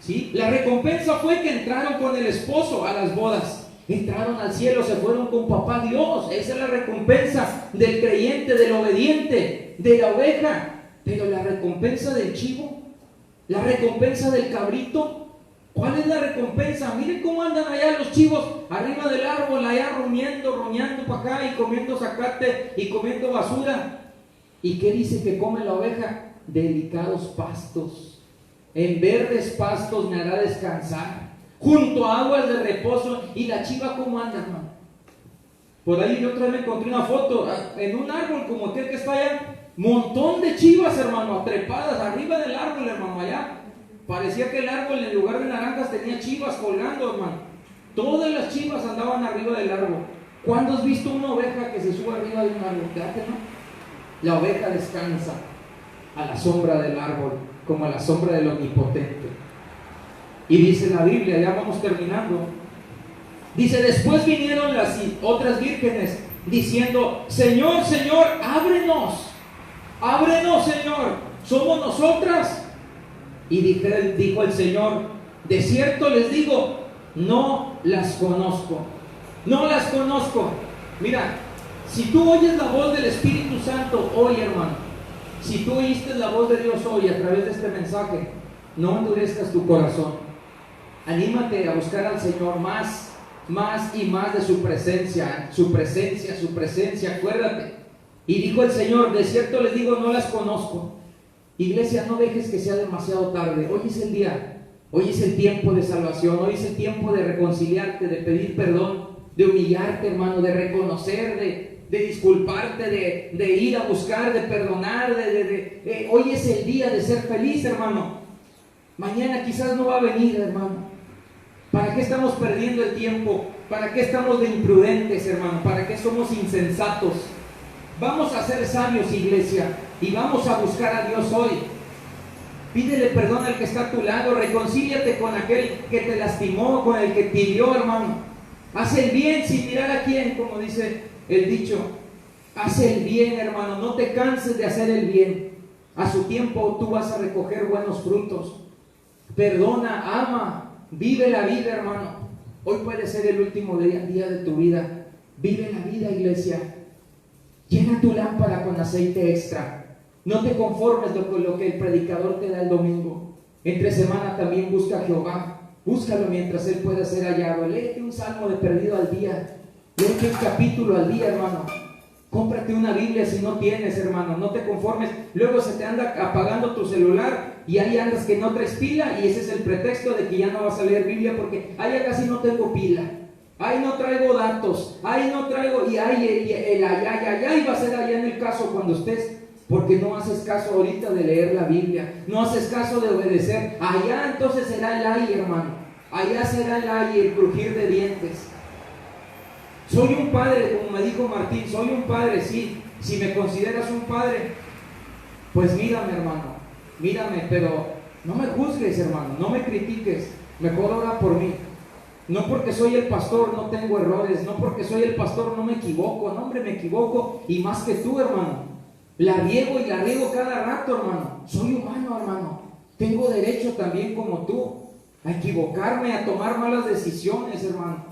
Speaker 2: ¿Sí? La recompensa fue que entraron con el esposo a las bodas. entraron al cielo, se fueron con papá Dios. Esa es la recompensa del creyente, del obediente, de la oveja. Pero la recompensa del chivo, la recompensa del cabrito, ¿cuál es la recompensa? Miren cómo andan allá los chivos arriba del árbol, allá roñando para acá y comiendo zacate y comiendo basura. ¿Y qué dice que come la oveja? Delicados pastos. En verdes pastos me hará descansar, junto a aguas de reposo. ¿Y la chiva cómo anda, hermano? Por ahí yo otra vez me encontré una foto en un árbol como aquel que está allá. Montón de chivas, hermano, trepadas arriba del árbol, hermano, allá. Parecía que el árbol en lugar de naranjas tenía chivas colgando, hermano. Todas las chivas andaban arriba del árbol. ¿Cuándo has visto una oveja que se sube arriba de un árbol? Fíjate, ¿no? La oveja descansa a la sombra del árbol, como a la sombra del Omnipotente. Y dice la Biblia, ya vamos terminando. Dice, después vinieron las otras vírgenes diciendo, Señor, Señor, ábrenos. Ábrenos, Señor, somos nosotras. Y dijo el Señor, de cierto les digo, no las conozco. No las conozco. Mira, si tú oyes la voz del Espíritu Santo hoy, hermano, si tú oíste la voz de Dios hoy a través de este mensaje, no endurezcas tu corazón. Anímate a buscar al Señor más y más de su presencia, acuérdate. Y dijo el Señor, de cierto les digo, no las conozco. Iglesia, no dejes que sea demasiado tarde. Hoy es el día, hoy es el tiempo de salvación, hoy es el tiempo de reconciliarte, de pedir perdón, de humillarte, hermano, de reconocer, de disculparte, de ir a buscar, de perdonar. Hoy es el día de ser feliz, hermano. Mañana quizás no va a venir, hermano. ¿Para qué estamos perdiendo el tiempo? ¿Para qué estamos de imprudentes, hermano? ¿Para qué somos insensatos? Vamos a ser sabios, iglesia, y vamos a buscar a Dios hoy. Pídele perdón al que está a tu lado, reconcíliate con aquel que te lastimó, con el que te hirió, hermano. Haz el bien sin mirar a quién, como dice el dicho. Haz el bien, hermano, no te canses de hacer el bien. A su tiempo tú vas a recoger buenos frutos. Perdona, ama, vive la vida, hermano. Hoy puede ser el último día de tu vida. Vive la vida, iglesia. Llena tu lámpara con aceite extra. No te conformes con lo que el predicador te da el domingo. Entre semana también busca a Jehová. Búscalo mientras Él pueda ser hallado. Léete un salmo de perdido al día. Léete un capítulo al día, hermano. Cómprate una Biblia si no tienes, hermano. No te conformes. Luego se te anda apagando tu celular y ahí andas que no traes pila y ese es el pretexto de que ya no vas a leer Biblia porque ya casi no tengo pila. Ahí no traigo datos. Ahí no traigo y el allá va a ser allá en el caso cuando estés. Porque no haces caso ahorita de leer la Biblia, no haces caso de obedecer. Allá entonces será el ay, hermano. Allá será el ay, el crujir de dientes. Soy un padre, como me dijo Martín, soy un padre, sí. Si me consideras un padre, pues mírame, hermano, mírame, pero no me juzgues, hermano, no me critiques. Mejor ora por mí. No porque soy el pastor no tengo errores, no porque soy el pastor no me equivoco. No, hombre, me equivoco y más que tú, hermano. La riego y la riego cada rato, hermano. Soy humano, hermano. Tengo derecho también como tú a equivocarme, a tomar malas decisiones, hermano.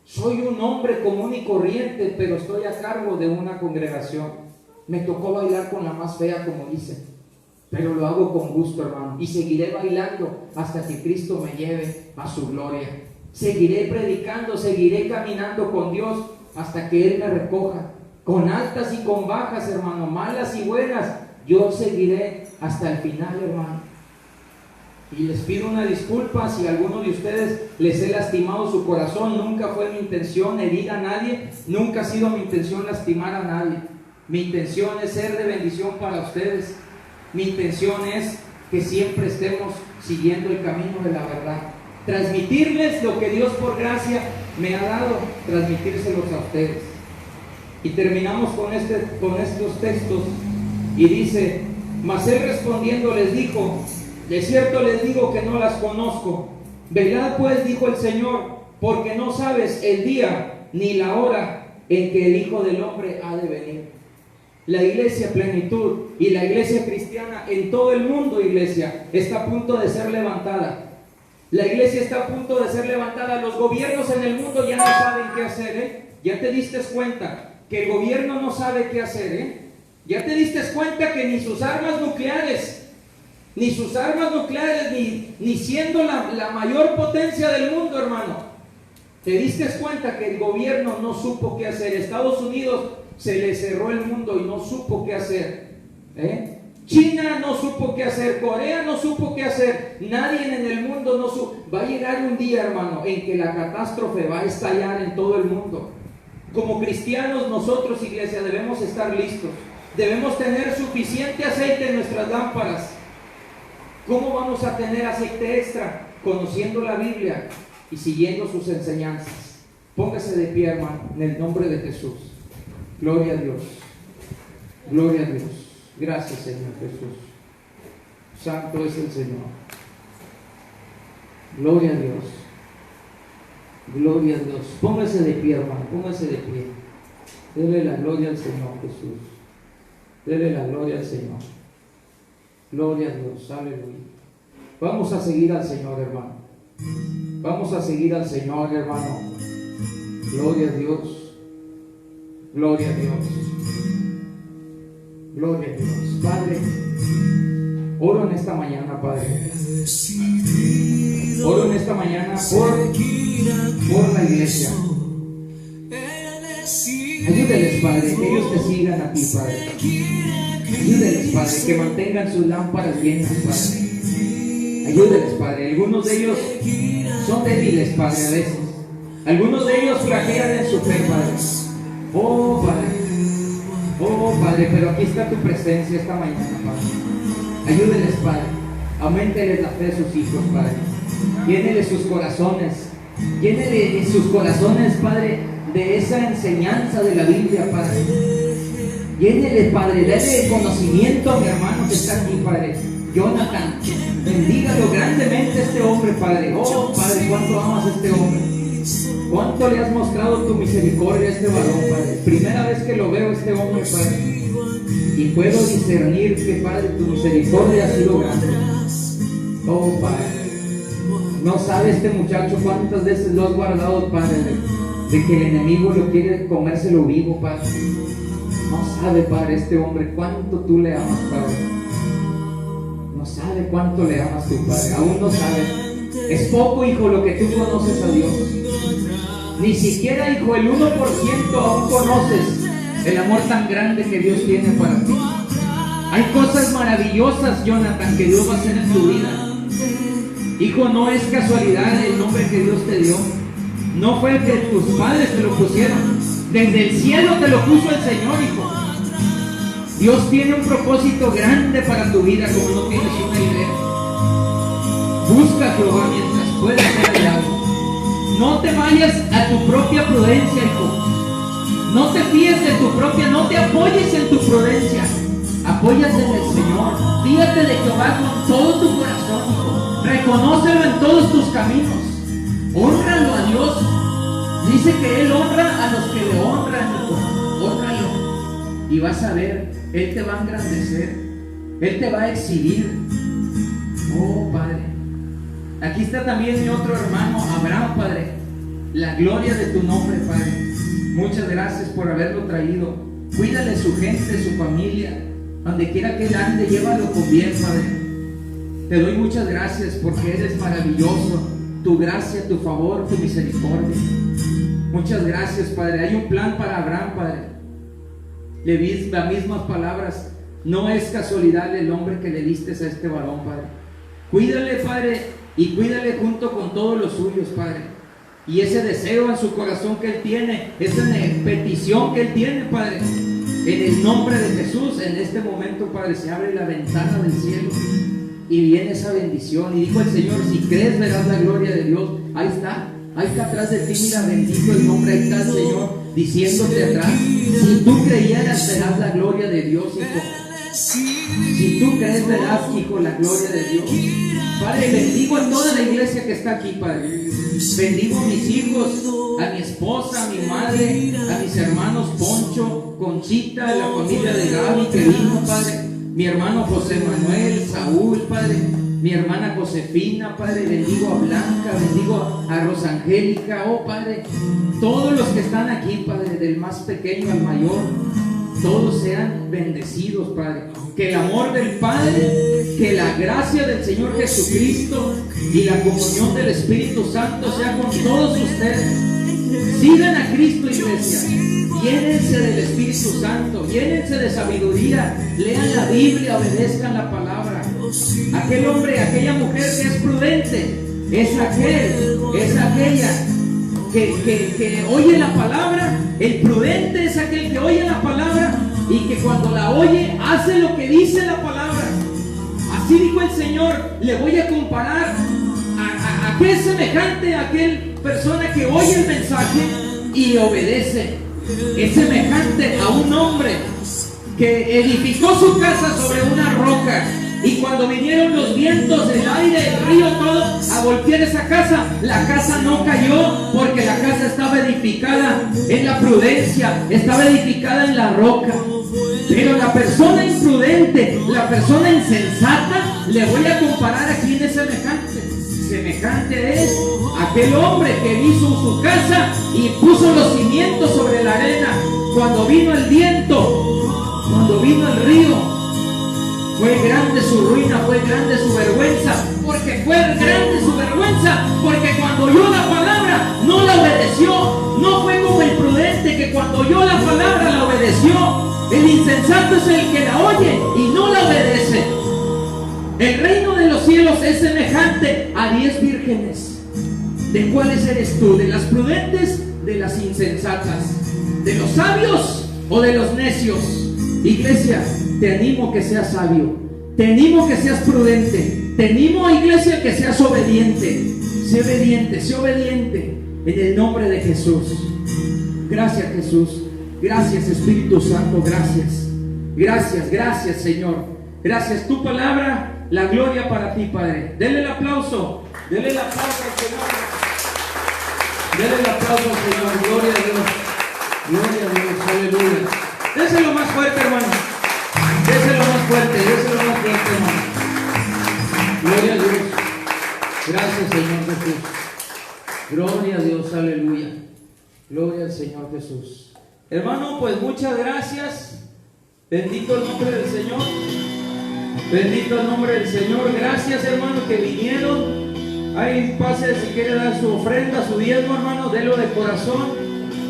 Speaker 2: Soy un hombre común y corriente, pero estoy a cargo de una congregación. Me tocó bailar con la más fea, como dicen, pero lo hago con gusto, hermano. Y seguiré bailando hasta que Cristo me lleve a su gloria. Seguiré predicando, seguiré caminando con Dios hasta que Él me recoja. Con altas y con bajas, hermano, malas y buenas, yo seguiré hasta el final, hermano. Y les pido una disculpa si a alguno de ustedes les he lastimado su corazón. Nunca fue mi intención herir a nadie, nunca ha sido mi intención lastimar a nadie. Mi intención es ser de bendición para ustedes. Mi intención es que siempre estemos siguiendo el camino de la verdad. Transmitirles lo que Dios por gracia me ha dado, transmitírselos a ustedes. Y terminamos con estos textos y dice, mas Él respondiendo les dijo, de cierto les digo que no las conozco. Velad pues, dijo el Señor, porque no sabes el día ni la hora en que el Hijo del Hombre ha de venir. La iglesia Plenitud y la iglesia cristiana en todo el mundo, iglesia, está a punto de ser levantada. La iglesia está a punto de ser levantada. Los gobiernos en el mundo ya no saben qué hacer, ¿eh? Ya te diste cuenta que el gobierno no sabe qué hacer, ¿eh? Ya te diste cuenta que ni sus armas nucleares, ni siendo la mayor potencia del mundo, hermano, te diste cuenta que el gobierno no supo qué hacer. Estados Unidos se le cerró el mundo y no supo qué hacer, ¿eh? China no supo qué hacer, Corea no supo qué hacer, nadie en el mundo no supo. Va a llegar un día, hermano, en que la catástrofe va a estallar en todo el mundo. Como cristianos, nosotros, iglesia, debemos estar listos. Debemos tener suficiente aceite en nuestras lámparas. ¿Cómo vamos a tener aceite extra? Conociendo la Biblia y siguiendo sus enseñanzas. Póngase de pie, hermano, en el nombre de Jesús. Gloria a Dios. Gloria a Dios. Gracias, Señor Jesús. Santo es el Señor. Gloria a Dios. Gloria a Dios. Póngase de pie, hermano. Póngase de pie. Dele la gloria al Señor Jesús. Dele la gloria al Señor. Gloria a Dios. Aleluya. Vamos a seguir al Señor, hermano. Vamos a seguir al Señor, hermano. Gloria a Dios. Gloria a Dios. Gloria a Dios. Padre, oro en esta mañana, Padre. Oro en esta mañana por la iglesia. Ayúdeles, Padre, que ellos te sigan a ti, Padre. Ayúdeles, Padre, que mantengan sus lámparas llenas, Padre. Ayúdeles, Padre. Algunos de ellos son débiles, Padre, a veces. Algunos de ellos flaquean en su fe, Padre. Oh, Padre. Oh, Padre, pero aquí está tu presencia esta mañana, Padre. Ayúdeles, Padre. Auménteles la fe de sus hijos, Padre. Lléneles sus corazones. Llénele en sus corazones, Padre, de esa enseñanza de la Biblia, Padre. Llénele, Padre, dale conocimiento a mi hermano que está aquí, Padre. Jonathan, bendígalo grandemente a este hombre, Padre. Oh, Padre, cuánto amas a este hombre. Cuánto le has mostrado tu misericordia a este varón, Padre. Primera vez que lo veo a este hombre, Padre, y puedo discernir que, Padre, tu misericordia ha sido grande. Oh, Padre, no sabe este muchacho cuántas veces lo has guardado, Padre, de que el enemigo lo quiere comérselo vivo, Padre. No sabe, Padre, este hombre cuánto tú le amas, Padre. No sabe cuánto le amas tú, Padre. Aún no sabe. Es poco, hijo, lo que tú conoces a Dios. Ni siquiera, hijo, el 1% aún conoces el amor tan grande que Dios tiene para ti. Hay cosas maravillosas, Jonathan, que Dios va a hacer en tu vida. Hijo, no es casualidad el nombre que Dios te dio. No fue que tus padres te lo pusieron. Desde el cielo te lo puso el Señor, hijo. Dios tiene un propósito grande para tu vida, como no tienes una idea. Busca a Jehová mientras puedas ser hallado. No te vayas a tu propia prudencia, hijo. No te fíes de tu propia, no te apoyes en tu prudencia. Apóyate en el Señor. Fíjate de Jehová con todo tu corazón, hijo. Reconócelo en todos tus caminos. Hónralo a Dios. Dice que Él honra a los que le honran, hijo. Hónralo. Y vas a ver, Él te va a engrandecer. Él te va a exhibir. Oh, Padre. Aquí está también mi otro hermano, Abraham, Padre. La gloria de tu nombre, Padre. Muchas gracias por haberlo traído. Cuídale su gente, su familia. Donde quiera que él ande, llévalo con bien, Padre. Te doy muchas gracias porque eres maravilloso. Tu gracia, tu favor, tu misericordia. Muchas gracias, Padre. Hay un plan para Abraham, Padre. Le di las mismas palabras. No es casualidad el nombre que le diste a este varón, Padre. Cuídale, Padre. Y cuídale junto con todos los suyos, Padre. Y ese deseo en su corazón que Él tiene, esa petición que Él tiene, Padre, en el nombre de Jesús, en este momento, Padre, se abre la ventana del cielo y viene esa bendición. Y dijo el Señor, si crees verás la gloria de Dios. Ahí está atrás de ti, mira, bendito el nombre. Ahí está el Señor diciéndote atrás, si tú creyeras verás la gloria de Dios, hijo. Si tú crees verás, hijo, la gloria de Dios. Padre, bendigo a toda la iglesia que está aquí, Padre. Bendigo a mis hijos, a mi esposa, a mi madre, a mis hermanos Poncho, Conchita, la familia de Gaby que vino, Padre. Mi hermano José Manuel, Saúl, Padre. mi hermana Josefina, Padre, bendigo a Blanca, bendigo a Rosangélica, oh Padre, todos los que están aquí, Padre, del más pequeño al mayor, todos sean bendecidos, Padre. Que el amor del Padre, que la gracia del Señor Jesucristo y la comunión del Espíritu Santo sea con todos ustedes. Sigan a Cristo, iglesia. Llénense del Espíritu Santo, llénense de sabiduría, lean la Biblia, obedezcan la palabra. Aquel hombre, aquella mujer que es prudente, es aquella que oye la palabra. El prudente es aquel que oye la palabra y que cuando la oye hace lo que dice la palabra. Así dijo el Señor. Le voy a comparar a qué es semejante a aquel persona que oye el mensaje y obedece. Es semejante a un hombre que edificó su casa sobre una roca, y cuando vinieron los vientos, el aire, el río, todo a golpear esa casa, la casa no cayó, porque la casa estaba edificada en la prudencia, estaba edificada en la roca. Pero la persona imprudente, la persona insensata, le voy a comparar a quién es semejante. Semejante es aquel hombre que hizo su casa y puso los cimientos sobre la arena. Cuando vino el viento, cuando vino el río, fue grande su ruina, fue grande su vergüenza. Porque fue grande su vergüenza, porque cuando oyó la palabra no la obedeció. No fue como el prudente, que cuando oyó la palabra la obedeció. El insensato es el que la oye y no la obedece. El reino de los cielos es semejante a 10 vírgenes. ¿De cuáles eres tú? ¿De las prudentes? ¿De las insensatas? ¿De los sabios o de los necios? Iglesia, te animo que seas sabio, te animo que seas prudente, te animo, iglesia, que seas obediente. Sé obediente, sé obediente en el nombre de Jesús. Gracias, Jesús. Gracias, Espíritu Santo. Gracias, gracias, gracias, Señor. Gracias, tu palabra, la gloria para ti, Padre. Denle el aplauso, denle el aplauso al Señor. Denle el aplauso al Señor. Gloria a Dios, gloria a Dios, aleluya. Déselo más fuerte, hermano. Déselo más fuerte, hermano. Gloria a Dios. Gracias, Señor Jesús. Gloria a Dios, aleluya. Gloria al Señor Jesús. Hermano, pues muchas gracias. Bendito el nombre del Señor. Bendito el nombre del Señor. Gracias, hermano, que vinieron. Ahí pase, si quiere dar su ofrenda, su diezmo, hermano, délo de corazón.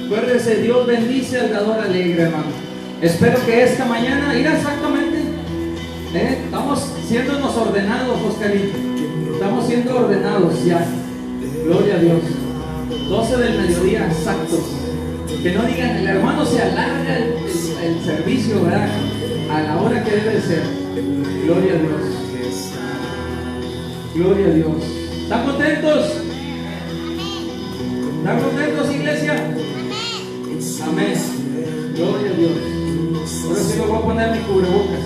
Speaker 2: Acuérdese, Dios bendice al dador alegre, hermano. Espero que esta mañana, irá exactamente, estamos siéndonos ordenados, Oscarito. Estamos siendo ordenados ya. Gloria a Dios. 12 del mediodía exactos. Que no digan, el hermano se alarga el servicio, ¿verdad? A la hora que debe ser. Gloria a Dios. Gloria a Dios. ¿Están contentos? ¿Están contentos, iglesia? Amén. Gloria a Dios. Ahora sí me voy a poner mi cubrebocas.